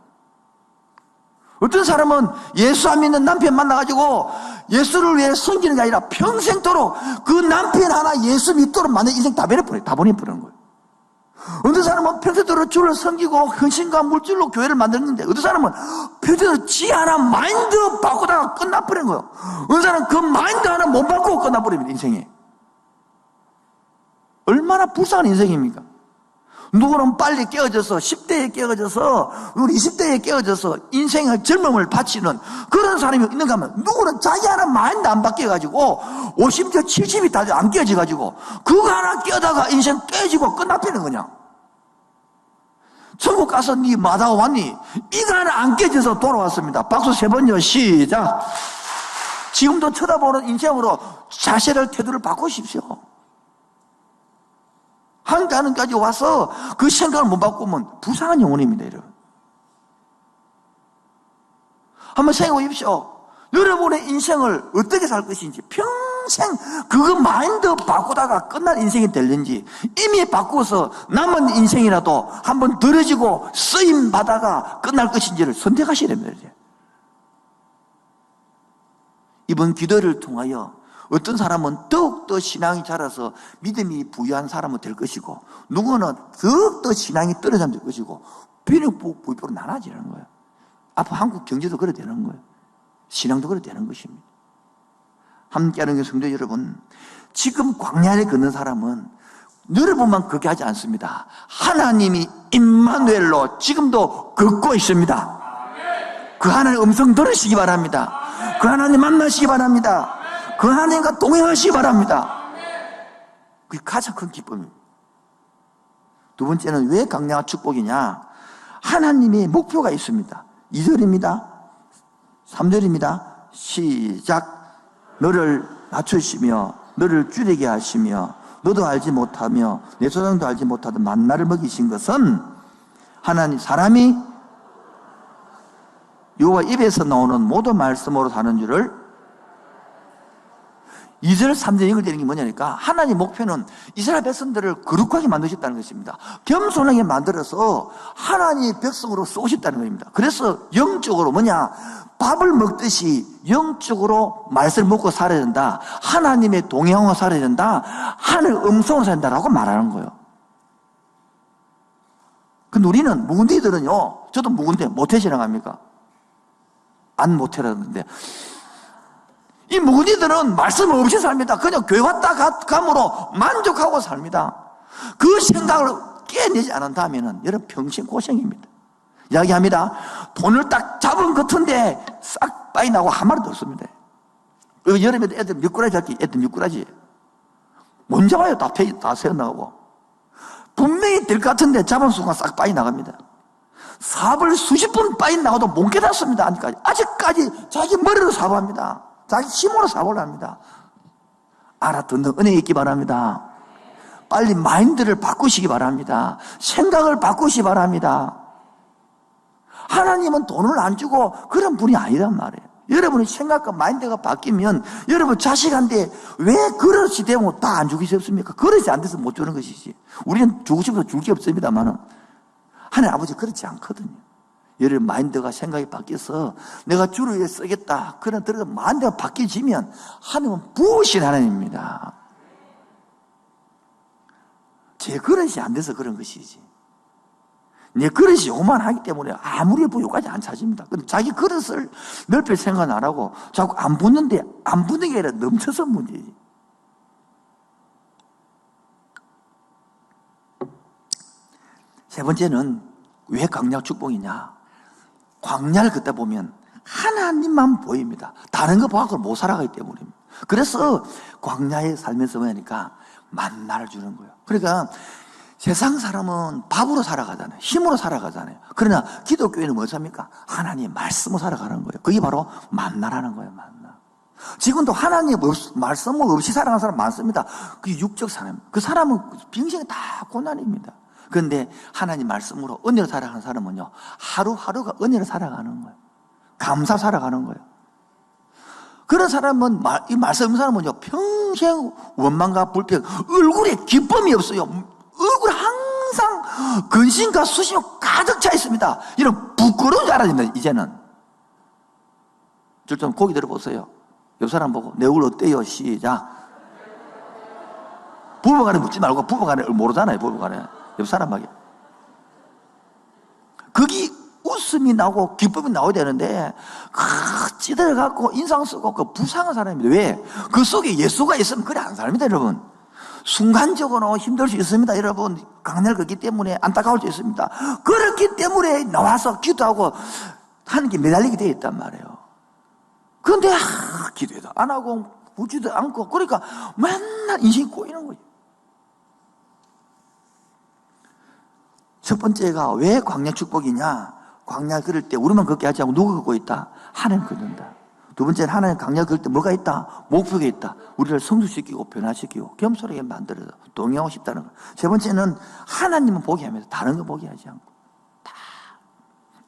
어떤 사람은 예수 안 믿는 남편 만나가지고 예수를 위해 섬기는 게 아니라 평생토록 그 남편 하나 예수 믿도록 만든 인생 다 보내버리는 거예요. 어떤 사람은 평생토록 주를 섬기고 헌신과 물질로 교회를 만드는데, 어떤 사람은 평생토록 지 하나 마인드 바꾸다가 끝나버리는 거예요. 어떤 사람은 그 마인드 하나 못 바꾸고 끝나버립니다, 인생이. 얼마나 불쌍한 인생입니까? 누구는 빨리 깨어져서 10대에 깨어져서, 우리 20대에 깨어져서 인생의 젊음을 바치는 그런 사람이 있는가 하면, 누구는 자기 하나 마인드 안 바뀌어가지고 50대 70이 다 안 깨어져가지고 그거 하나 깨어다가 인생 깨지고 끝나버리는 거냐. 천국 가서 니 마다오 왔니? 이거 하나 안 깨져서 돌아왔습니다. 박수 3번요. 시작. 지금도 쳐다보는 인생으로 자세를, 태도를 바꾸십시오. 한가는까지 와서 그 생각을 못 바꾸면 불쌍한 영혼입니다, 여러분. 한번 생각해 보십시오. 여러분의 인생을 어떻게 살 것인지, 평생 그거 마인드 바꾸다가 끝날 인생이 될는지, 이미 바꾸어서 남은 인생이라도 한번 들어지고 쓰임 받아가 끝날 것인지를 선택하셔야 됩니다, 이제. 이번 기도를 통하여 어떤 사람은 더욱더 신앙이 자라서 믿음이 부유한 사람은 될 것이고, 누구는 더욱더 신앙이 떨어지면 될 것이고, 부위별로 나눠지는 거예요. 앞으로 한국 경제도 그래 되는 거예요. 신앙도 그래 되는 것입니다. 함께하는 성도 여러분, 지금 광야에 걷는 사람은 여러분만 그렇게 하지 않습니다. 하나님이 임마누엘로 지금도 걷고 있습니다. 그 하나님의 음성 들으시기 바랍니다. 그 하나님 만나시기 바랍니다. 그 하나님과 동행하시기 바랍니다. 그게 가장 큰 기쁨입니다. 두 번째는 왜 강량한 축복이냐? 하나님의 목표가 있습니다. 2절입니다. 3절입니다. 시작. 너를 낮추시며 너를 줄이게 하시며 너도 알지 못하며 내 조상도 알지 못하던 만나를 먹이신 것은 하나님 사람이 여호와 입에서 나오는 모든 말씀으로 사는 줄을. 2절 3절 읽어드리는 게 뭐냐니까 하나님 목표는 이스라엘 백성들을 거룩하게 만드셨다는 것입니다. 겸손하게 만들어서 하나님의 백성으로 쏘셨다는 겁니다. 그래서 영적으로 뭐냐, 밥을 먹듯이 영적으로 말씀을 먹고 살아야 된다. 하나님의 동행하고 살아야 된다. 하늘 음성으로 살아야 된다라고 말하는 거예요. 근데 우리는 묵은디들은요, 저도 묵은디 모태신앙합니까? 안 모태라는데 이 묵은이들은 말씀 없이 삽니다. 그냥 교회 왔다 감으로 만족하고 삽니다. 그 생각을 깨내지 않는다면 여러분 평생 고생입니다. 이야기합니다. 돈을 딱 잡은 것 같은데 싹 빠이 나고 한 마리도 없습니다. 여름에도 애들 미꾸라지 할게, 애들 미꾸라지 못 잡아요. 다 새어나가고 분명히 될 것 같은데 잡은 순간 싹 빠이 나갑니다. 사업을 수십 번 빠이 나가도 못 깨닫습니다. 아직까지 자기 머리로 사업합니다. 자기 힘으로 사고를 합니다. 알아듣는 은혜 있기 바랍니다. 빨리 마인드를 바꾸시기 바랍니다. 생각을 바꾸시기 바랍니다. 하나님은 돈을 안 주고 그런 분이 아니란 말이에요. 여러분의 생각과 마인드가 바뀌면 여러분 자식한테 왜 그릇이 되면 다 안 주기 쉽습니까? 그릇이 안 돼서 못 주는 것이지. 우리는 주고 싶어서 줄 게 없습니다만은 하나님 아버지 그렇지 않거든요. 여러분 마인드가 생각이 바뀌어서 내가 주를 위해 쓰겠다 그런 들어서 마인드가 바뀌어지면 하나님은 부으신 하나님입니다. 제 그릇이 안 돼서 그런 것이지. 내 그릇이 요만하기 때문에 아무리 부여까지 안 찾습니다. 근데 자기 그릇을 넓힐 생각은 안 하고 자꾸 안 붓는데 안 붓는 게 아니라 넘쳐서 문제지. 세 번째는 왜 광야 축복이냐? 광야를 걷다 보면 하나님만 보입니다. 다른 거 봐서 못 살아가기 때문입니다. 그래서 광야에 살면서 뭐냐니까 만나를 주는 거예요. 그러니까 세상 사람은 밥으로 살아가잖아요. 힘으로 살아가잖아요. 그러나 기독교회는 뭐 삽니까? 하나님의 말씀으로 살아가는 거예요. 그게 바로 만나라는 거예요. 만나. 지금도 하나님의 말씀 없이 살아가는 사람 많습니다. 그게 육적 사람. 그 사람은 평생에 다 고난입니다. 그런데 하나님 말씀으로 은혜로 살아가는 사람은요, 하루하루가 은혜로 살아가는 거예요. 감사 살아가는 거예요. 그런 사람은, 이 말씀 없는 사람은요, 평생 원망과 불평, 얼굴에 기쁨이 없어요. 얼굴에 항상 근심과 수심이 가득 차 있습니다. 이런 부끄러운 줄 알아야 됩니다, 이제는. 좀 고기 들어보세요. 옆 사람 보고, 내 얼굴 어때요? 시작. 부부간에 묻지 말고, 부부간에 모르잖아요, 부부간에. 옆 사람에게. 거기 웃음이 나고 기쁨이 나와야 되는데 찌들어갖고 인상 쓰고 그 부상한 사람입니다. 왜? 그 속에 예수가 있으면 그래 안 삽니다, 여러분. 순간적으로 힘들 수 있습니다, 여러분. 강렬 걷기 때문에 안타까울 수 있습니다. 그렇기 때문에 나와서 기도하고 하는 게 매달리게 되어 있단 말이에요. 그런데 기도도 안 하고 보지도 않고 그러니까 맨날 인생이 꼬이는 거예요. 첫 번째가 왜 광야 축복이냐? 광야 걸을 때 우리만 걷게 하지 않고 누가 걷고 있다? 하나님 걷는다. 두 번째는 하나님 광야 걸을 때 뭐가 있다? 목표가 있다. 우리를 성숙시키고 변화시키고 겸손하게 만들어서 동행하고 싶다는 거. 세 번째는 하나님은 보게 하면서 다른 거 보게 하지 않고 다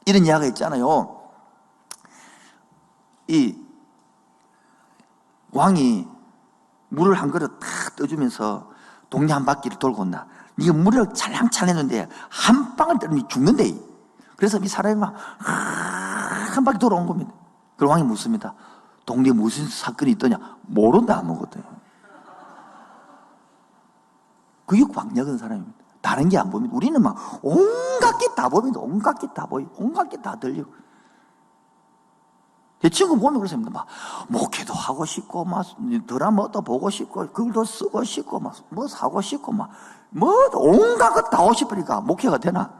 이런 이야기가 있잖아요. 이 왕이 물을 한 그릇 탁 떠주면서 동네 한 바퀴를 돌고 온다. 네가 물을 찰랑찰랑 했는데 한 방울 때리면 죽는데. 그래서 이 사람이 막 한 바퀴 돌아온 겁니다. 그럼 왕이 묻습니다. 동네에 무슨 사건이 있더냐? 모른다 아무것도. 그게 광야 건 사람입니다. 다른 게 안 보입니다. 우리는 막 온갖 게 다 보입니다. 온갖 게 다 보이고 온갖 게 다 들리고. 제 친구 보면 그렇습니다. 막 목회도 하고 싶고 막 드라마도 보고 싶고 글도 쓰고 싶고 막 뭐 사고 싶고 막 뭐 온갖 것 다 하고 싶으니까 목회가 되나?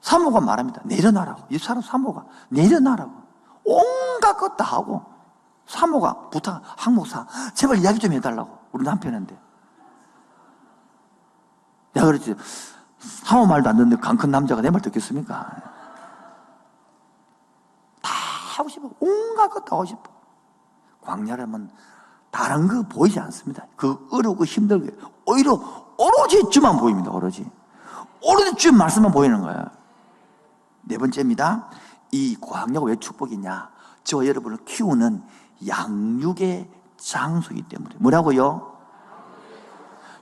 사모가 말합니다. 내려놔라고. 이 사람 사모가 내려놔라고. 온갖 것 다 하고 사모가 부탁, 항목사 제발 이야기 좀 해달라고. 우리 남편한테. 내가 그랬지. 사모 말도 안 듣는데 강 큰 남자가 내 말 듣겠습니까? 다 하고 싶어. 온갖 것 다 하고 싶어. 광야라면 다른 거 보이지 않습니다. 그 어렵고 힘들게 오히려 오로지 주만 보입니다. 오로지 주 말씀만 보이는 거예요. 네 번째입니다. 이 광야가 왜 축복이냐? 저 여러분을 키우는 양육의 장소이기 때문에. 뭐라고요?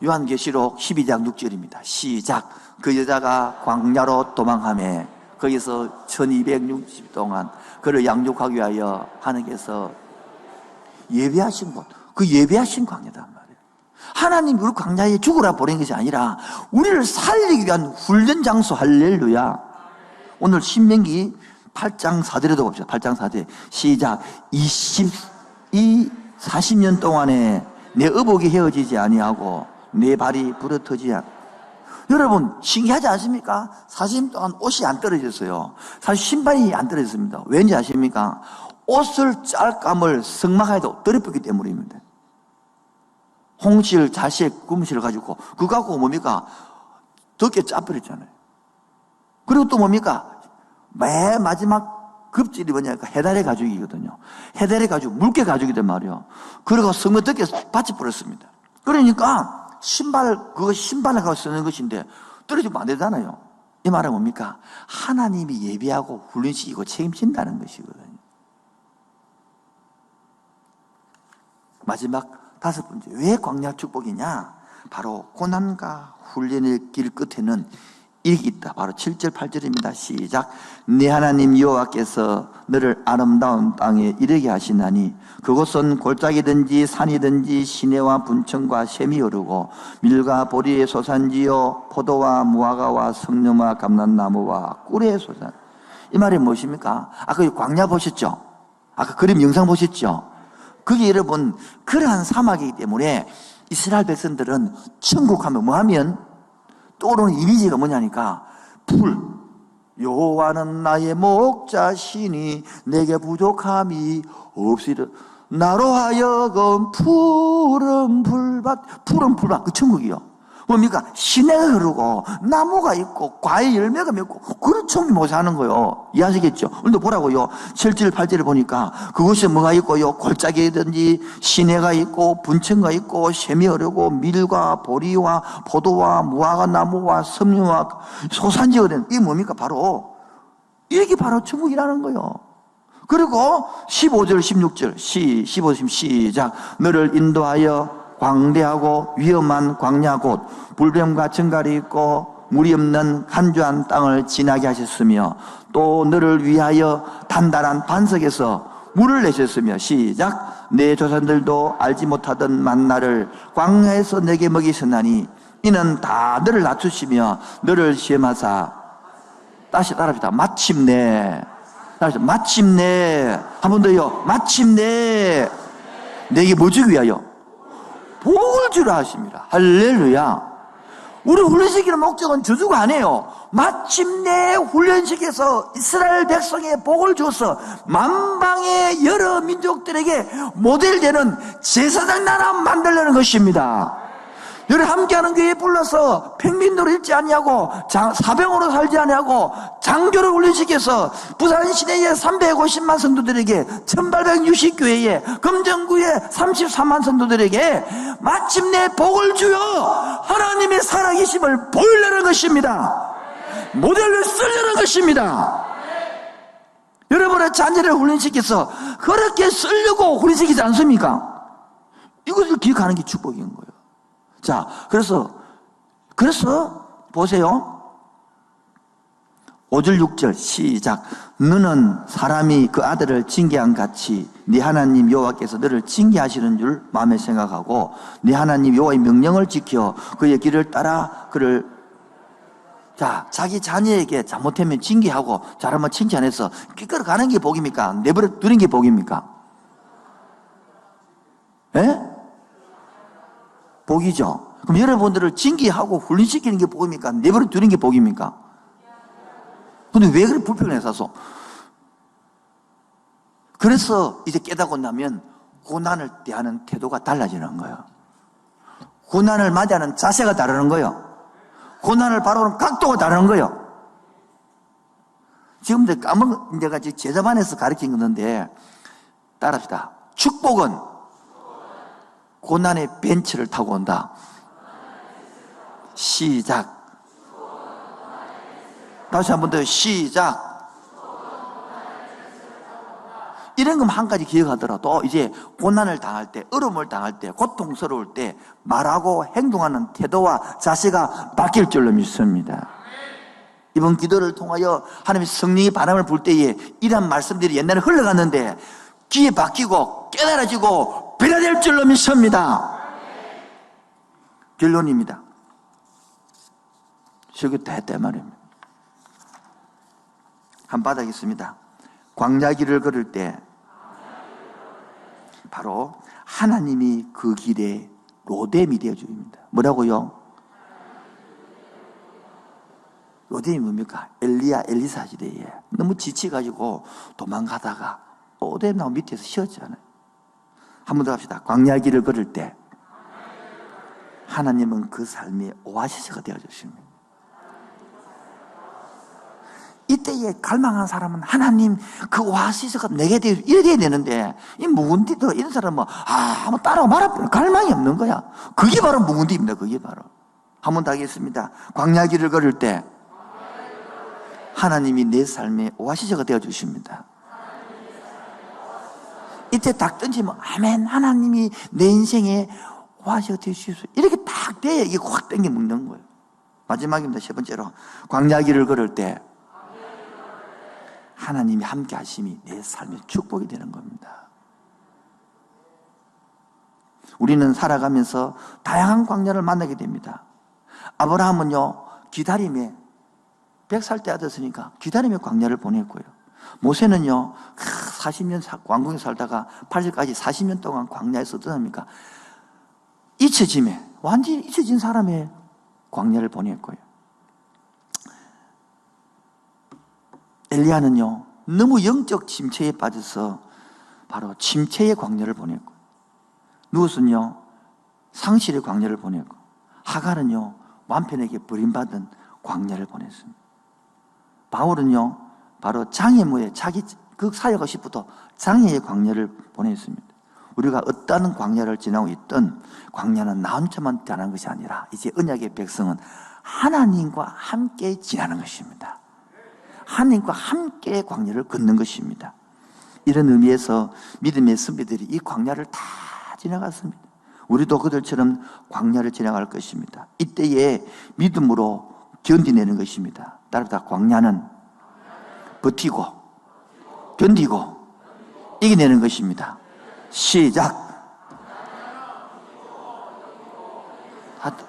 요한계시록 12장 6절입니다. 시작. 그 여자가 광야로 도망하며 거기서 1260 동안 그를 양육하기 위하여 하나님께서 예배하신 곳, 그 예배하신 광야단 말이에요. 하나님이 우리 광야에 죽으라 보낸 것이 아니라 우리를 살리기 위한 훈련 장소. 할렐루야. 오늘 신명기 8장 4절에도 봅시다. 8장 4절 시작. 40년 동안에 내 의복이 헤어지지 아니하고 내 발이 부러뜨지 않. 여러분 신기하지 않습니까? 40년 동안 옷이 안 떨어졌어요. 사실 신발이 안 떨어졌습니다. 왠지 아십니까? 옷을 짤감을 성막에도 떨어뜨렸기 때문입니다. 홍실, 자식, 금실을 가지고 그거 갖고 뭡니까? 덮개 짜버렸잖아요. 그리고 또 뭡니까? 맨 마지막 급질이 뭐냐니까 해달의 가죽이거든요. 해달의 가죽, 물개 가죽이란 말이에요. 그리고 성막 덮개 받쳐 버렸습니다. 그러니까 그거 신발을 가지고 쓰는 것인데 떨어지면 안 되잖아요. 이 말은 뭡니까? 하나님이 예비하고 훈련시키고 책임진다는 것이거든요. 마지막 5번째, 왜 광야 축복이냐? 바로 고난과 훈련의 길 끝에는 이렇게 있다. 바로 7절 8절입니다. 시작. 네 하나님 여호와께서 너를 아름다운 땅에 이르게 하시나니 그곳은 골짜기든지 산이든지 시내와 분청과 샘이 흐르고 밀과 보리의 소산지요 포도와 무화과와 성령과 감람나무와 꿀의 소산. 이 말이 무엇입니까? 아까 광야 보셨죠? 아까 그림 영상 보셨죠? 그게 여러분 그러한 사막이기 때문에 이스라엘 백성들은 천국하면 뭐하면 떠오르는 이미지가 뭐냐니까 풀. 여호와는 나의 목자시니 내게 부족함이 없으리라. 나로 하여금 푸른 풀밭 그 천국이요. 뭡니까? 시내가 흐르고 나무가 있고 과일 열매가 맺고 그런 천국이 뭐 사는 거요. 이해하시겠죠? 오늘도 보라고요. 7절 8절을 보니까 그곳에 뭐가 있고요. 골짜기든지 시내가 있고 분천가 있고 샘이 흐르고 밀과 보리와 포도와 무화과 나무와 섬유와 소산지가 된 이게 뭡니까? 바로 이게 바로 천국이라는 거요. 그리고 15절 16절 15절 시작. 너를 인도하여 광대하고 위험한 광야 곧 불뱀과 정갈이 있고 물이 없는 간주한 땅을 지나게 하셨으며 또 너를 위하여 단단한 반석에서 물을 내셨으며 시작. 내 조상들도 알지 못하던 만나를 광야에서 내게 먹이셨나니 이는 다 너를 낮추시며 너를 시험하사 다시 따라합시다. 마침내 한 번 더요. 마침내 내게 뭐 주기 위하여? 복을 주라 하십니다. 할렐루야. 우리 훈련시키는 목적은 저주가 아니에요. 마침내 훈련시켜서 이스라엘 백성에 복을 줘서 만방의 여러 민족들에게 모델되는 제사장 나라 만들려는 것입니다. 여러분 함께하는 교회에 불러서 평민도를 읽지 아니하고 사병으로 살지 아니하고 장교를 훈련시켜서 부산 시내에 350만 성도들에게 1860교회에 금정구에 33만 성도들에게 마침내 복을 주어 하나님의 살아계심을 보이려는 것입니다. 모델을 쓰려는 것입니다. 여러분의 자녀를 훈련시켜서 그렇게 쓰려고 훈련시키지 않습니까? 이것을 기억하는 게 축복인 거예요. 자, 그래서 보세요. 5절 6절 시작. 너는 사람이 그 아들을 징계한 같이 네 하나님 여호와께서 너를 징계하시는 줄 마음에 생각하고 네 하나님 여호와의 명령을 지켜 그의 길을 따라 그를 자기 자녀에게 잘못하면 징계하고 잘하면 칭찬해서 끼끌어 가는 게 복입니까? 내버려 두는 게 복입니까? 예? 복이죠. 그럼 여러분들을 징계하고 훈련시키는 게 복입니까? 내버려 두는 게 복입니까? 근데 왜 그렇게 불평을 사서? 그래서 이제 깨닫고 나면 고난을 대하는 태도가 달라지는 거예요. 고난을 맞이하는 자세가 다르는 거예요. 고난을 바라보는 각도가 다르는 거예요. 지금 내가 제자반에서 가르친 건데 따라합시다. 축복은 고난의 벤츠를 타고 온다. 시작. 다시 한 번 더 시작. 이런 것 한 가지 기억하더라도 이제 고난을 당할 때, 어려움을 당할 때, 고통스러울 때 말하고 행동하는 태도와 자세가 바뀔 줄로 믿습니다. 이번 기도를 통하여 하나님의 성령의 바람을 불 때에 이런 말씀들이 옛날에 흘러갔는데 귀에 박히고 깨달아지고 변화될 줄로 믿습니다. 결론입니다. 저기 다 했단 말입니다. 한 바닥 있습니다. 광야 길을 걸을 때 바로 하나님이 그 길에 로뎀이 되어줍니다. 뭐라고요? 로뎀이 뭡니까? 엘리사 시대에 너무 지쳐가지고 도망가다가 로뎀 나무 밑에서 쉬었잖아요. 한 번 더 합시다. 광야 길을 걸을 때 하나님은 그 삶의 오아시스가 되어주십니다. 이때에 갈망하는 사람은 하나님 그 오아시스가 내게 이래야 되는데 이 묵은디도 이런 사람은 한번 따라가 말아버려. 갈망이 없는 거야. 그게 바로 묵은디입니다. 그게 바로. 한 번 더 하겠습니다. 광야 길을 걸을 때 하나님이 내 삶의 오아시스가 되어주십니다. 이때 딱 던지면 아멘, 하나님이 내 인생의 오아시스가 되어주십시오. 이렇게 딱 돼야 이게 확 땡겨 먹는 거예요. 마지막입니다. 세 번째로 광야 길을 걸을 때 하나님이 함께 하심이 내 삶의 축복이 되는 겁니다. 우리는 살아가면서 다양한 광야를 만나게 됩니다. 아브라함은요, 기다림에 100살 때 얻었으니까 기다림의 광야를 보냈고요. 모세는요, 40년 왕궁에 살다가 80까지 40년 동안 광야에서 어떠합니까? 잊혀짐에, 완전히 잊혀진 사람의 광야를 보냈고요. 엘리야는요, 너무 영적 침체에 빠져서 바로 침체의 광야를 보냈고, 누엇은요, 상실의 광야를 보냈고, 하갈은요, 완편에게 버림받은 광야를 보냈습니다. 바울은요, 바로 장애물에 자기 그 사역하고 싶어도 장애의 광야를 보냈습니다. 우리가 어떤 광야를 지나고 있든 광야는 나 혼자만 지나는 것이 아니라 이제 언약의 백성은 하나님과 함께 지나는 것입니다. 하나님과 함께 광야를 걷는 것입니다. 이런 의미에서 믿음의 선배들이 이 광야를 다 지나갔습니다. 우리도 그들처럼 광야를 지나갈 것입니다. 이때에 믿음으로 견디내는 것입니다. 따라서 광야는 버티고 견디고 이겨내는 것입니다. 시작.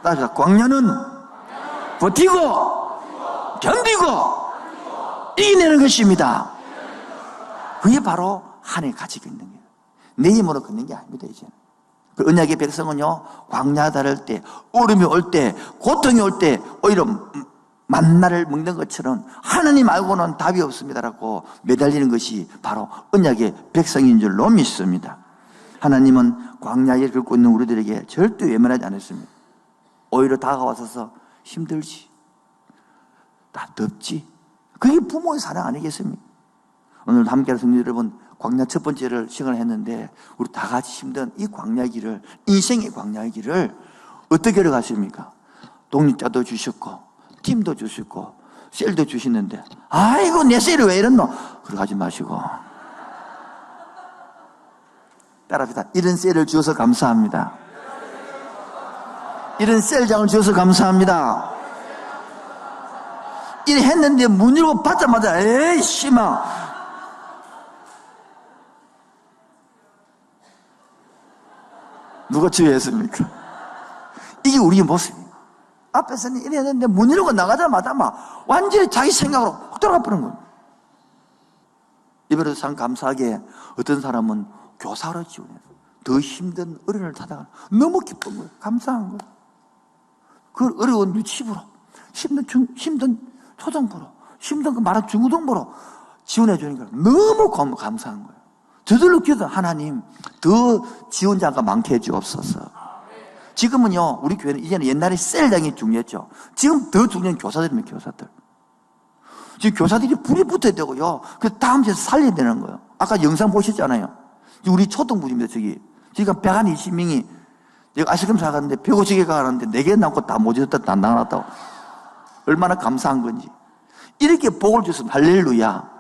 따라서 광야는 버티고 견디고 이겨내는 것입니다. 그게 바로 하나님의 같이 걷는 거예요. 내 힘으로 걷는 게 아닙니다. 이제는 그 언약의 백성은요, 광야 다를 때, 어려움이 올 때, 고통이 올 때 오히려 만나를 먹는 것처럼 하나님 말고는 답이 없습니다라고 매달리는 것이 바로 언약의 백성인 줄로 믿습니다. 하나님은 광야에 걷고 있는 우리들에게 절대 외면하지 않았습니다. 오히려 다가와서 힘들지, 나 덥지. 그게 부모의 사랑 아니겠습니까? 오늘 함께하는 성도 여러분, 광야 첫 번째를 시간을 했는데 우리 다 같이 힘든 이 광야 길을, 인생의 광야 길을 어떻게 걸어가십니까? 독립자도 주셨고 팀도 주시고 셀도 주시는데 아이고 내 셀이 왜 이랬노? 그러지 마시고 따라합시다. 이런 셀을 주셔서 감사합니다. 이런 셀장을 주셔서 감사합니다. 이래 했는데 문 열고 받자마자 에이 씨마 누가 지휘했습니까? 이게 우리의 모습이에요. 앞에서는 이래 했는데 문 열고 나가자마자 막 완전히 자기 생각으로 확 돌아가 버린 거예요. 이번에도 참 감사하게 어떤 사람은 교사로 지원해서 더 힘든 어른을 찾아가 너무 기쁜 거예요. 감사한 거예요. 그 어려운 유치부로 힘든 초등부로 힘든 그 말한 중고등부로 지원해 주니까 너무 감사한 거예요. 저절로 기도, 하나님 더 지원자가 많게 해주옵소서. 지금은요, 우리 교회는 이제는 옛날에 셀장이 중요했죠. 지금 더 중요한 교사들입니다. 교사들. 지금 교사들이 불이 붙어야 되고요, 그 다음 주에 살려야 되는 거예요. 아까 영상 보셨잖아요. 우리 초등부입니다. 저기 지금 120명이 내가 아이스크림 사갔는데 150개가 가는데 4개 남고 다 모집했다, 다 나갔다고. 얼마나 감사한 건지. 이렇게 복을 줬으면 할렐루야.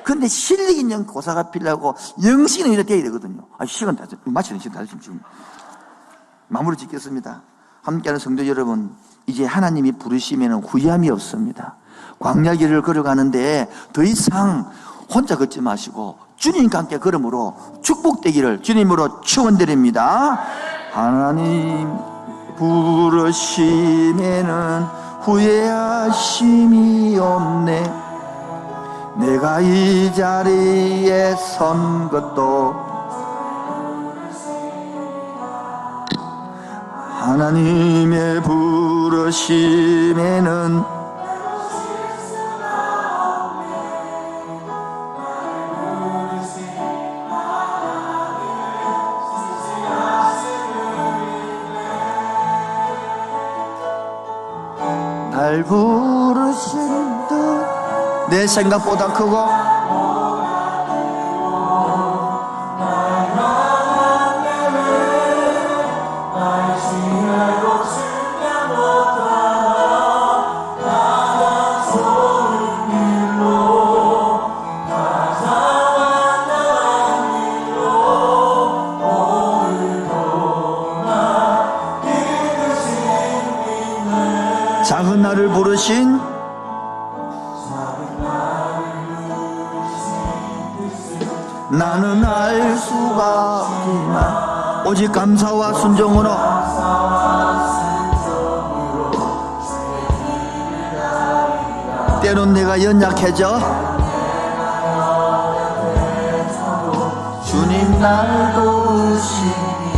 근데 실력 있는 교사가 필요하고 영식은 이렇게 돼야 되거든요. 시간 다 마치는 시간 다 됐으면 지금 마무리 짓겠습니다. 함께하는 성도 여러분, 이제 하나님이 부르시면 후회함이 없습니다. 광야길을 걸어가는데 더 이상 혼자 걷지 마시고 주님과 함께 걸음으로 축복되기를 주님으로 축원드립니다. 하나님 부르시면은 후회하심이 없네. 내가 이 자리에 선 것도 하나님의 부르심에는 날 부르신 듯 내 생각보다 크고 작은 나를 부르신 나는 알 수가 없지만 오직 감사와 순종으로 때론 내가 연약해져 주님 날 도우시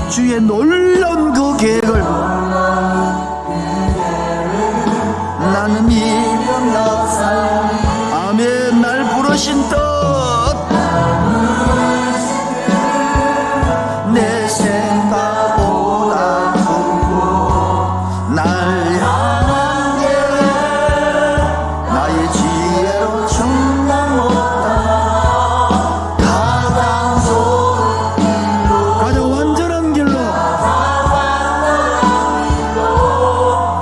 주의 놀라운 그 계획을 나는 미련나 살 아멘. 날 부르신 뜻 내 생각보다 크고 날 향한 게 나의 지혜로 충당 못하나 가장 좋은 길로 가장 완전한 길로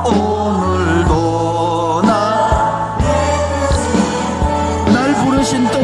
오늘도 날 부르신 뜻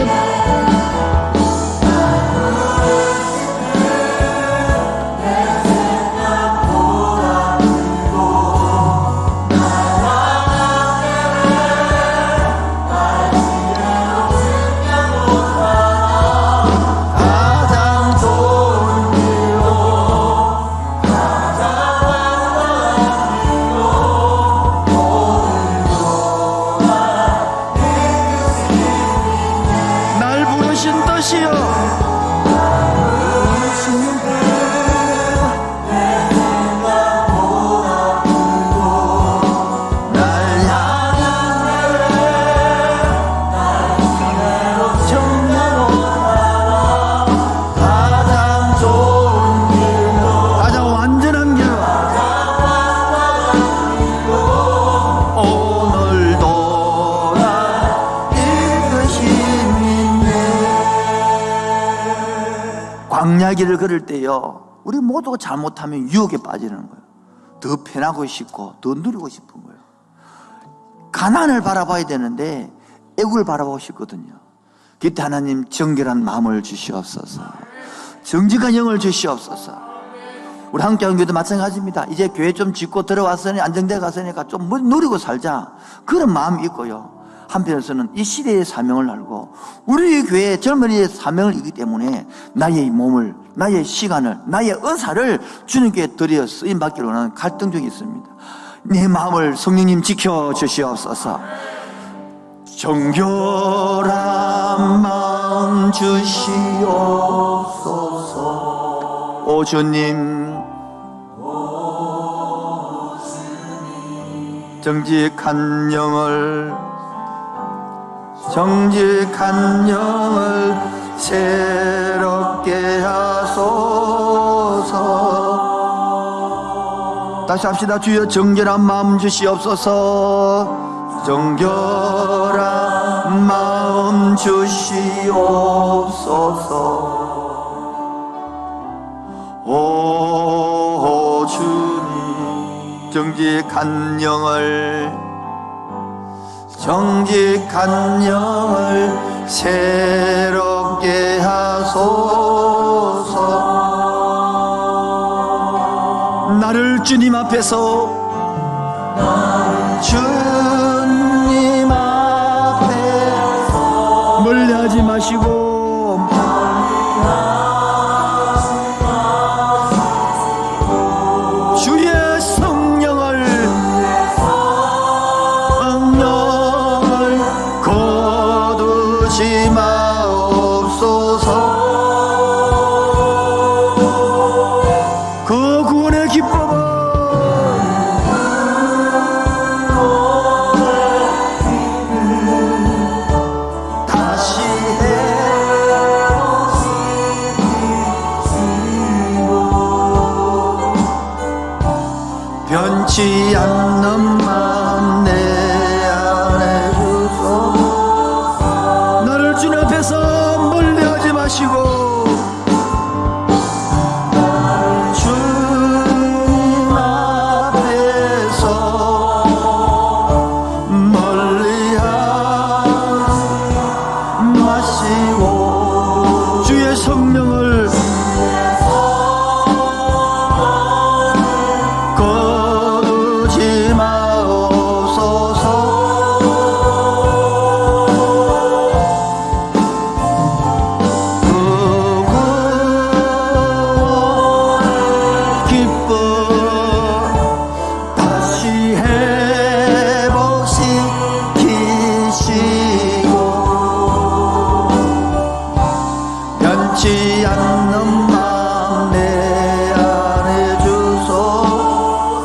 광야길을 걸을 때요, 우리 모두가 잘못하면 유혹에 빠지는 거예요. 더 편하고 싶고 더 누리고 싶은 거예요. 가난을 바라봐야 되는데 애국을 바라보고 싶거든요. 그때 하나님 정결한 마음을 주시옵소서, 정직한 영을 주시옵소서. 우리 함께하는 교회도 마찬가지입니다. 이제 교회 좀 짓고 들어왔으니 안정돼 갔으니까 좀 누리고 살자, 그런 마음이 있고요, 한편에서는 이 시대의 사명을 알고 우리 교회의 젊은이의 사명을 이기 때문에 나의 몸을, 나의 시간을, 나의 은사를 주님께 드려 쓰임받기를 원하는 갈등적이 있습니다. 내 마음을 성령님 지켜주시옵소서. 정결한 마음 주시옵소서. 오 주님, 정직한 영을 정직한 영을 새롭게 하소서. 다시 합시다. 주여 정결한 마음 주시옵소서. 정결한 마음 주시옵소서. 오 주님, 정직한 영을 새롭게 하소서. 나를 주님 앞에서 멀리하지 마시고 주의 성령을 거두지 마옵소서. 그 구원의 기쁨은 변치 않는 마음 내 안에 주소서. 나를 주님 앞에서 멀리하지 마시고 주님 앞에서 멀리하지 마시고 주의 성령을 변치 않는 마음 내 안에 주소서.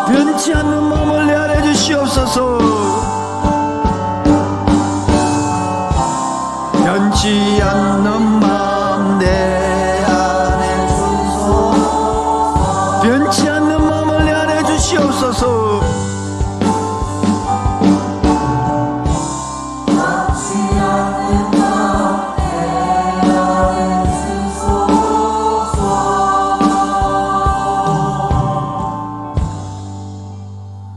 변치 않는 마음을 내 안에 주시옵소서. 변치 않는 마음 내 안에 주소서. 변치 않는 마음을 내 안에 주시옵소서.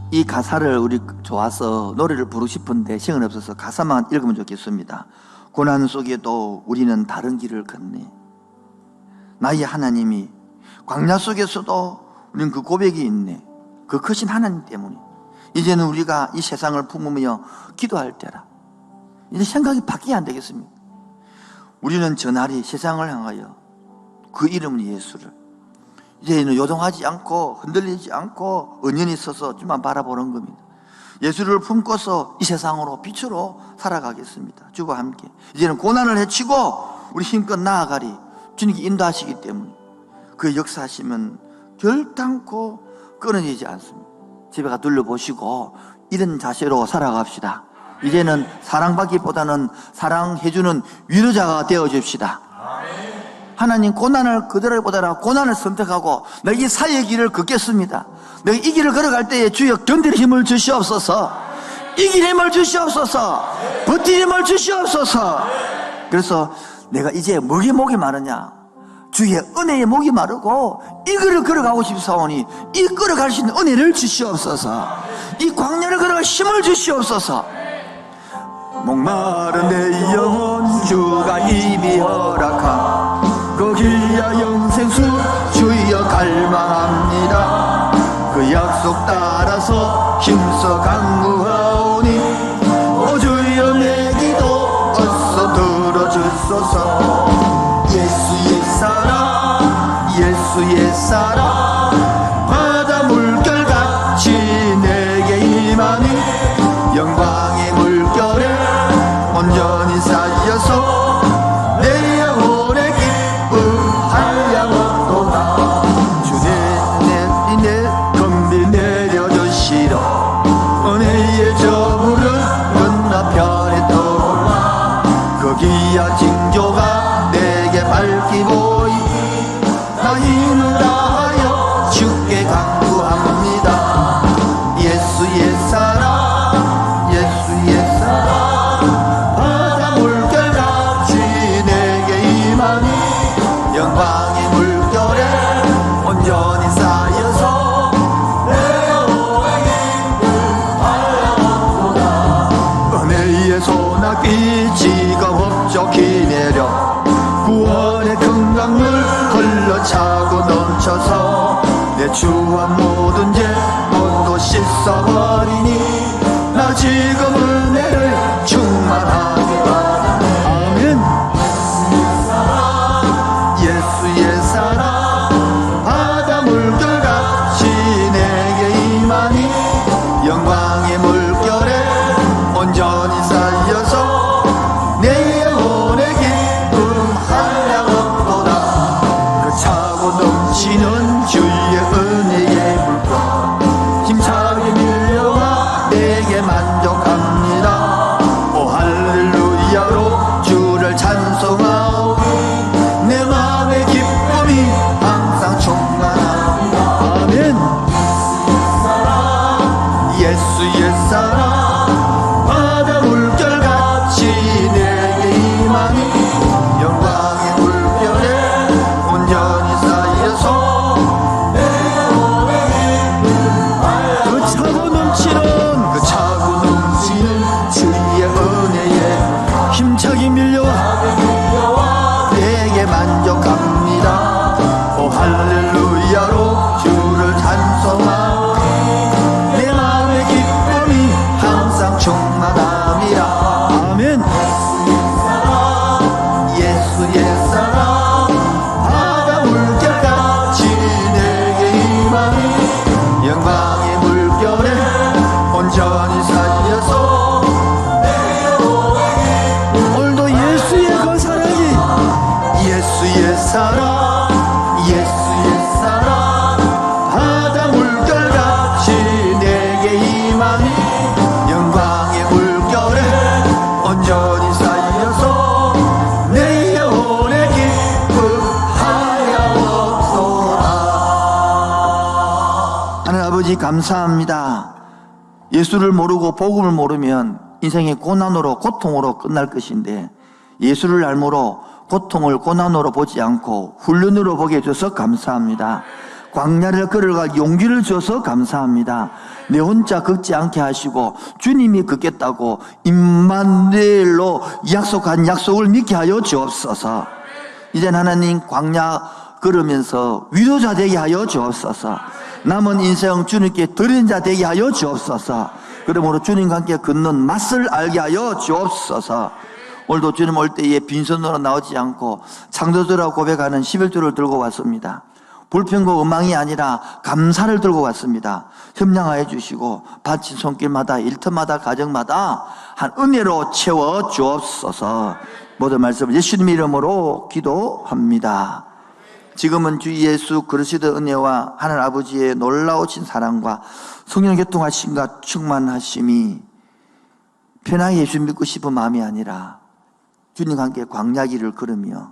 이 가사를 우리 좋아서 노래를 부르고 싶은데 시간 없어서 가사만 읽으면 좋겠습니다. 고난 속에도 우리는 다른 길을 걷네. 나의 하나님이 광야 속에서도 우리는 그 고백이 있네. 그 크신 하나님 때문에 이제는 우리가 이 세상을 품으며 기도할 때라. 이제 생각이 바뀌어야 안 되겠습니까? 우리는 전날이 세상을 향하여 그 이름은 예수를 이제는 요동하지 않고 흔들리지 않고 은연히 서서 주만 바라보는 겁니다. 예수를 품고서 이 세상으로 빛으로 살아가겠습니다. 주와 함께 이제는 고난을 헤치고 우리 힘껏 나아가리. 주님께 인도하시기 때문에 그 역사하시면 결단코 끊어지지 않습니다. 집에 가 둘러보시고 이런 자세로 살아갑시다. 이제는 사랑받기보다는 사랑해주는 위로자가 되어줍시다. 하나님 고난을 그들보다 고난을 선택하고 내가 이 사역의 길을 걷겠습니다. 내가 이 길을 걸어갈 때에 주여 견딜 힘을 주시옵소서. 이길 힘을 주시옵소서. 버틸 힘을 주시옵소서. 그래서 내가 이제 뭐게 목이 마르냐? 주의 은혜의 목이 마르고 이 길을 걸어가고 싶사오니 이 걸어갈 수 있는 은혜를 주시옵소서. 이 광야를 걸어갈 힘을 주시옵소서. 목마른 내 영혼 주가 이미 허락한 그 길야 영생수 주여 갈망합니다. 그 약속 따라서 힘써 강구하오니 오 주여 내 기도 어서 들어주소서. 예수의 사랑 예수의 사랑 바다 물결같이 내게 임하니 영광의 물결에 온전히 쌓여서 내 영혼의 기쁨하려고도다. 주내 금비 내려주시러 은혜의 저물은 건너편에 떠오르 내려 구원의 큰 강물 흘러차고 넘쳐서 내 주와 모든 죄 모두 씻어버리니 나 지금 은혜를 충만하게 받아. 아멘. 예수의 사랑 바다 물결같이 내게 임하니 영광의 물결에 온전히 쌓여서 내 영혼의 기쁨 한량없도다. 그 차고 넘치는 주의 은혜의 물결 힘차게 밀려와 내게 만족합니다. 오 할렐루야로 주를 찬송하오니 내 마음의 기쁨이 항상 충만합니다. 아멘. 예수의 사랑 바다 물결같이 내게 임하니 영광의 물결에 온전히 쌓여서 그 차고 넘치는 주의 은혜에 힘차게 밀려와 내게 만족합니다. 오 할렐루야로 주를 찬송하오니 내 마음의 기쁨이 항상 충만함이라. 아멘. 예수의 사랑 바다 물결같이 내게 임하니 영광의 물결에 온전히 쌓여서 오늘도 예수의 그 사랑이 예수의 사랑 예수의 사랑 바다 물결같이 내게 임하니 영광의 물결에 온전히 쌓여서 내 영혼의 기쁨 하여없도다. 하나님 아버지 감사합니다. 예수를 모르고 복음을 모르면 인생의 고난으로 고통으로 끝날 것인데 예수를 알므로 고통을 고난으로 보지 않고 훈련으로 보게 해줘서 감사합니다. 광야를 걸어갈 용기를 줘서 감사합니다. 내 혼자 걷지 않게 하시고 주님이 걷겠다고 임마누엘로 약속한 약속을 믿게 하여 주옵소서. 이젠 하나님 광야 걸으면서 위로자 되게 하여 주옵소서. 남은 인생 주님께 드린 자 되게 하여 주옵소서. 그러므로 주님과 함께 걷는 맛을 알게 하여 주옵소서. 오늘도 주님 올 때에 빈손으로 나오지 않고 창조주라고 고백하는 11조를 들고 왔습니다. 불평과 원망이 아니라 감사를 들고 왔습니다. 협량하여 주시고 바친 손길마다 일터마다 가정마다 한 은혜로 채워 주옵소서. 모든 말씀 예수님 이름으로 기도합니다. 지금은 주 예수 그리스도의 은혜와 하나님 아버지의 놀라우신 사랑과 성령 교통하심과 충만하심이 편하게 예수 믿고 싶은 마음이 아니라 주님과 함께 광야길을 걸으며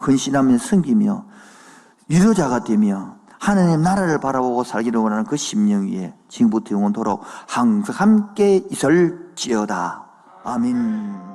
헌신하며 섬기며 유료자가 되며 하나님 나라를 바라보고 살기를 원하는 그 심령 위에 지금부터 영원토록 항상 함께 있을지어다. 아멘.